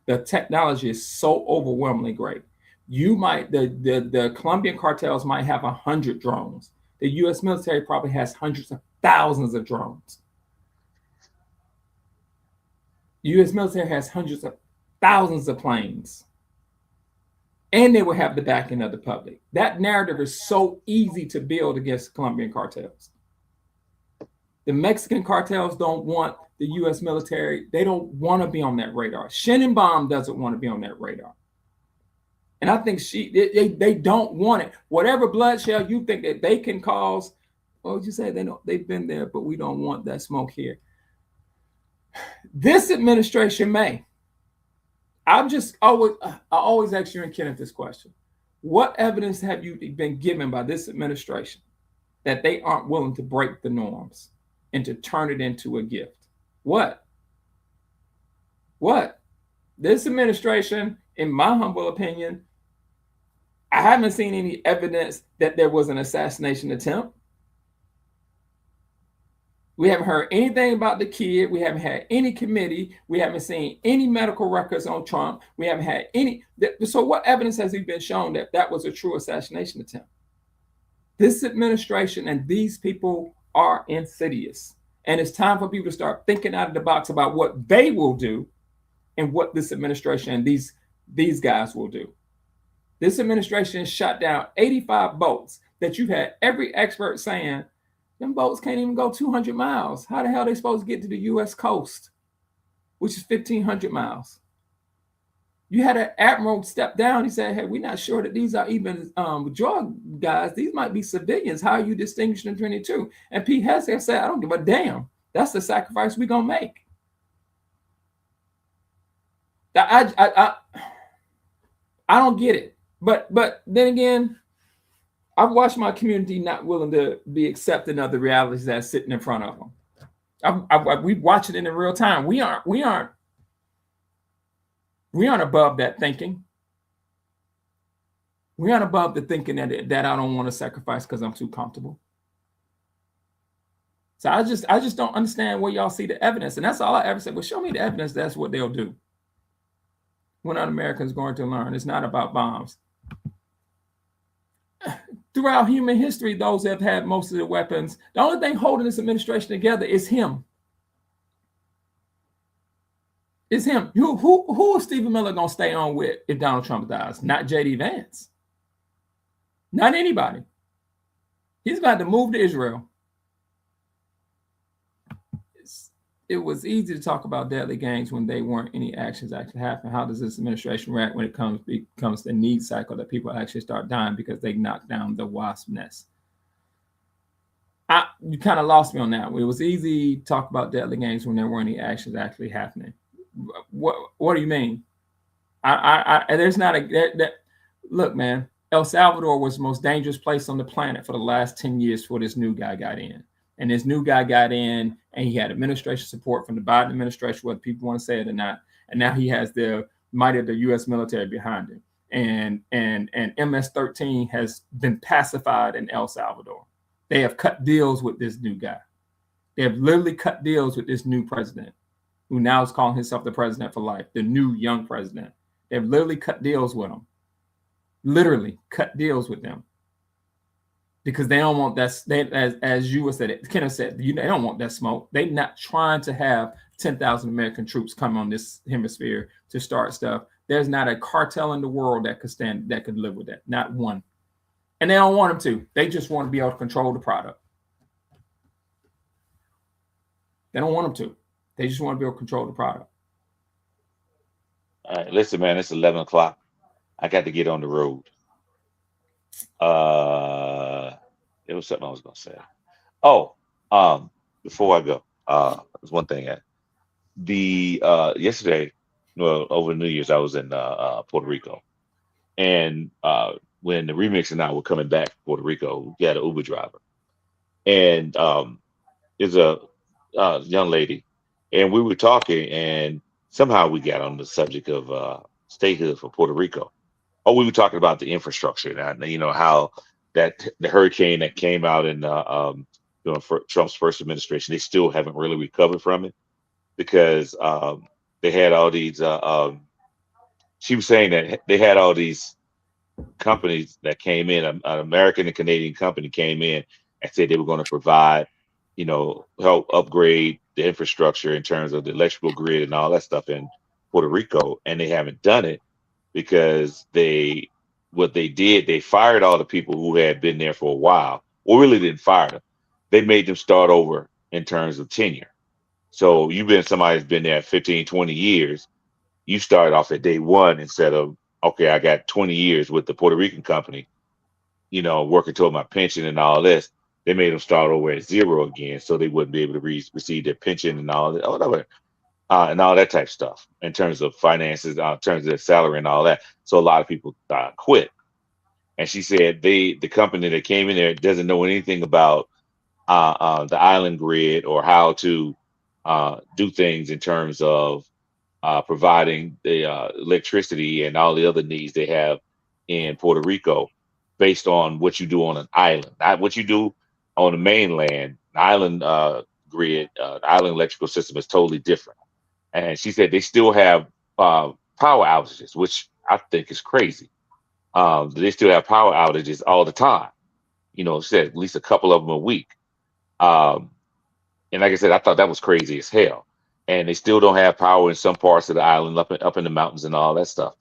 The technology is so overwhelmingly great. The Colombian cartels might have 100 drones. The U.S. military probably has hundreds of thousands of drones. The U.S. military has hundreds of thousands of planes. And they will have the backing of the public. That narrative is so easy to build against Colombian cartels. The Mexican cartels don't want the U.S. military. They don't want to be on that radar. Shenenbaum doesn't want to be on that radar. And I think they don't want it. Whatever bloodshed you think that they can cause, what would you say? They've been there, but we don't want that smoke here. This administration may. I always ask you and Kenneth this question. What evidence have you been given by this administration that they aren't willing to break the norms and to turn it into a gift? What? This administration, in my humble opinion, I haven't seen any evidence that there was an assassination attempt. We haven't heard anything about the kid. We haven't had any committee. We haven't seen any medical records on Trump. We haven't had any. So what evidence has he been shown that that was a true assassination attempt? This administration and these people are insidious. And it's time for people to start thinking out of the box about what they will do and what this administration and these guys will do. This administration shot down 85 boats that you had every expert saying, them boats can't even go 200 miles. How the hell are they supposed to get to the U.S. coast, which is 1,500 miles? You had an admiral step down. He said, hey, we're not sure that these are even drug guys. These might be civilians. How are you distinguishing between the two? And Pete Hegseth said, I don't give a damn. That's the sacrifice we're going to make. I don't get it. But then again, I've watched my community not willing to be accepting of the realities that's sitting in front of them. We watch it in real time. We aren't above that thinking. We aren't above the thinking that I don't want to sacrifice because I'm too comfortable. So I just don't understand where y'all see the evidence. And that's all I ever said. Well, show me the evidence. That's what they'll do. We're not Americans going to learn. It's not about bombs. Throughout human history, those that have had most of the weapons, the only thing holding this administration together is him. It's him. Who is Stephen Miller going to stay on with if Donald Trump dies? Not J.D. Vance. Not anybody. He's going to move to Israel. It was easy to talk about deadly gangs when they weren't any actions actually happen. How does this administration react when it comes to the need cycle that people actually start dying because they knocked down the wasp nest? You kind of lost me on that. It was easy to talk about deadly gangs when there weren't any actions actually happening. What do you mean? There's not look, man. El Salvador was the most dangerous place on the planet for the last 10 years before this new guy got in. And this new guy got in, and he had administration support from the Biden administration, whether people want to say it or not. And now he has the might of the U.S. military behind him. And MS-13 has been pacified in El Salvador. They have cut deals with this new guy. They have literally cut deals with this new president, who now is calling himself the president for life, the new young president. They have literally cut deals with him. Literally cut deals with them. Because they don't want that, as you said, Kenneth said, they don't want that smoke. They're not trying to have 10,000 American troops come on this hemisphere to start stuff. There's not a cartel in the world that could live with that. Not one. And they don't want them to. They just want to be able to control the product. They don't want them to. They just want to be able to control the product. All right, listen, man, it's 11 o'clock. I got to get on the road. There was something I was going to say. Oh, before I go, there's one thing. Yesterday, well, over New Year's, I was in Puerto Rico. And when the Remix and I were coming back to Puerto Rico, we had an Uber driver. And there's a young lady, and we were talking, and somehow we got on the subject of statehood for Puerto Rico. Oh, we were talking about the infrastructure, and how that the hurricane that came out in for Trump's first administration, they still haven't really recovered from it because they had all these. She was saying that they had all these companies that came in. An American and Canadian company came in and said they were going to provide, help upgrade the infrastructure in terms of the electrical grid and all that stuff in Puerto Rico, and they haven't done it because they fired all the people who had been there for a while, or really didn't fire them. They made them start over in terms of tenure. So somebody's been there 15, 20 years. You started off at day one instead of, okay, I got 20 years with the Puerto Rican company, working toward my pension and all this. They made them start over at zero again, so they wouldn't be able to receive their pension and all that, whatever. And all that type of stuff in terms of finances, in terms of their salary and all that. So a lot of people quit. And she said the company that came in there doesn't know anything about the island grid or how to do things in terms of providing the electricity and all the other needs they have in Puerto Rico based on what you do on an island, not what you do on the mainland. The island grid, island electrical system is totally different. And she said they still have power outages, which I think is crazy. They still have power outages all the time. She said at least a couple of them a week. And like I said, I thought that was crazy as hell. And they still don't have power in some parts of the island, up in the mountains and all that stuff.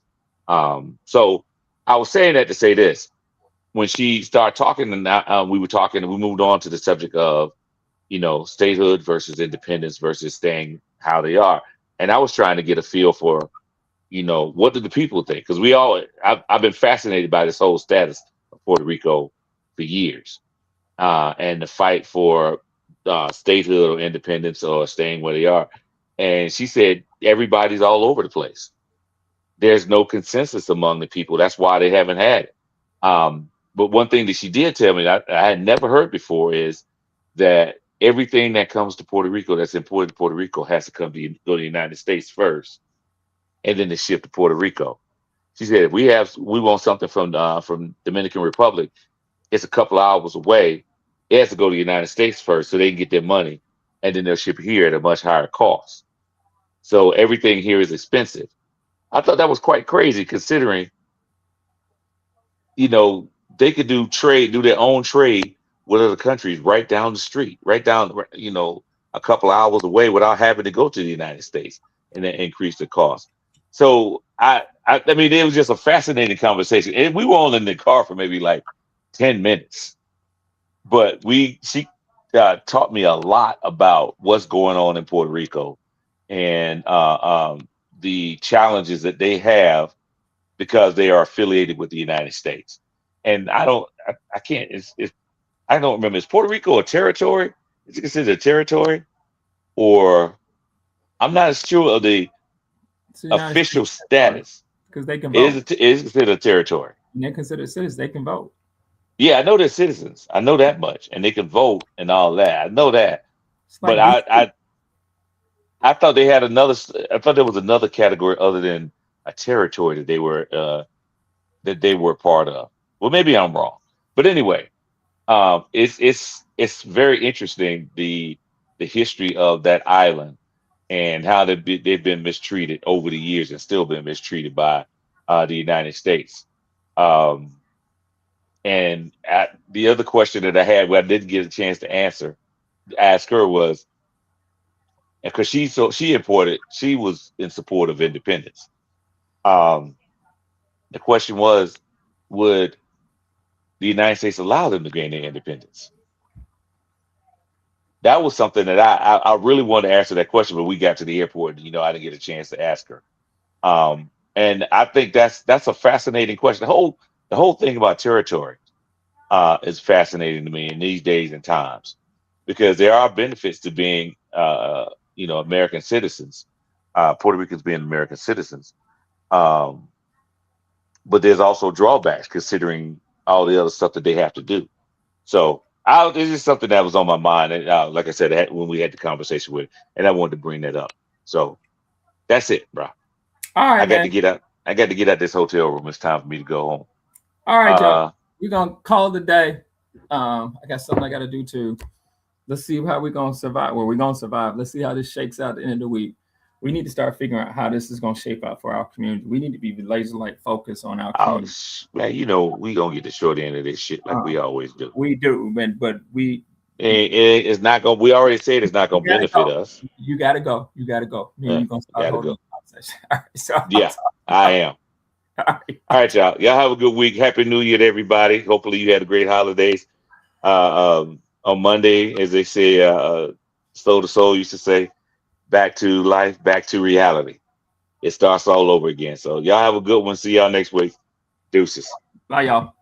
So I was saying that to say this. When she started talking, and we were talking, and we moved on to the subject of, statehood versus independence versus staying how they are. And I was trying to get a feel for, what do the people think? Because I've been fascinated by this whole status of Puerto Rico for years, and the fight for statehood or independence or staying where they are. And she said everybody's all over the place. There's no consensus among the people. That's why they haven't had it. But one thing that she did tell me that I had never heard before is that everything that comes to Puerto Rico that's important to Puerto Rico has to go to the United States first, and then to ship to Puerto Rico. She said if we want something from Dominican Republic, it's a couple of hours away. It has to go to the United States first so they can get their money, and then they'll ship it here at a much higher cost. So everything here is expensive. I thought that was quite crazy considering, they could do their own trade with other countries right down the street, right down, a couple of hours away without having to go to the United States and then increase the cost. So I mean, it was just a fascinating conversation. And we were only in the car for maybe like 10 minutes, but she taught me a lot about what's going on in Puerto Rico and the challenges that they have because they are affiliated with the United States. And I don't remember. Is Puerto Rico a territory? Is it considered a territory? Or I'm not sure of the official status. Because they can vote. It is considered a territory. And they're considered citizens. They can vote. Yeah, I know they're citizens. I know that much, and they can vote and all that. I know that, but like I thought they had another. I thought there was another category other than a territory that they were part of. Well, maybe I'm wrong, but anyway, it's very interesting the history of that island and how they've been mistreated over the years and still been mistreated by the United States. Um, and the other question that I had, where I didn't get a chance to ask her was, because she was in support of independence. Um, the question was, would the United States allow them to gain their independence? That was something that I really wanted to answer that question, but we got to the airport and, I didn't get a chance to ask her. And I think that's a fascinating question. The whole thing about territory is fascinating to me in these days and times, because there are benefits to being American citizens, Puerto Ricans being American citizens. Um, but there's also drawbacks considering all the other stuff that they have to do. So it's just something that was on my mind. And like I said, when we had the conversation with, and I wanted to bring that up. So that's it, bro. All right, I got man. to get out. I got to get out this hotel room. It's time for me to go home. All right, Joe. We're gonna call it a day. I got something I got to do too. Let's see how we're gonna survive. Well, we're gonna survive. Let's see how this shakes out at the end of the week. We need to start figuring out how this is gonna shape out for our community. We need to be laser-like focused on our community. Man, we gonna get the short end of this shit like we always do. We do, man, but it's not gonna. We already said it's not gonna benefit us. You gotta go. You gotta go. You're gonna start holding conversation. All right, so yeah, I am. All right, y'all. Y'all have a good week. Happy New Year to everybody. Hopefully you had a great holidays. On Monday, as they say, Soul to Soul used to say, back to life, back to reality. It starts all over again. So y'all have a good one. See y'all next week. Deuces. Bye, y'all.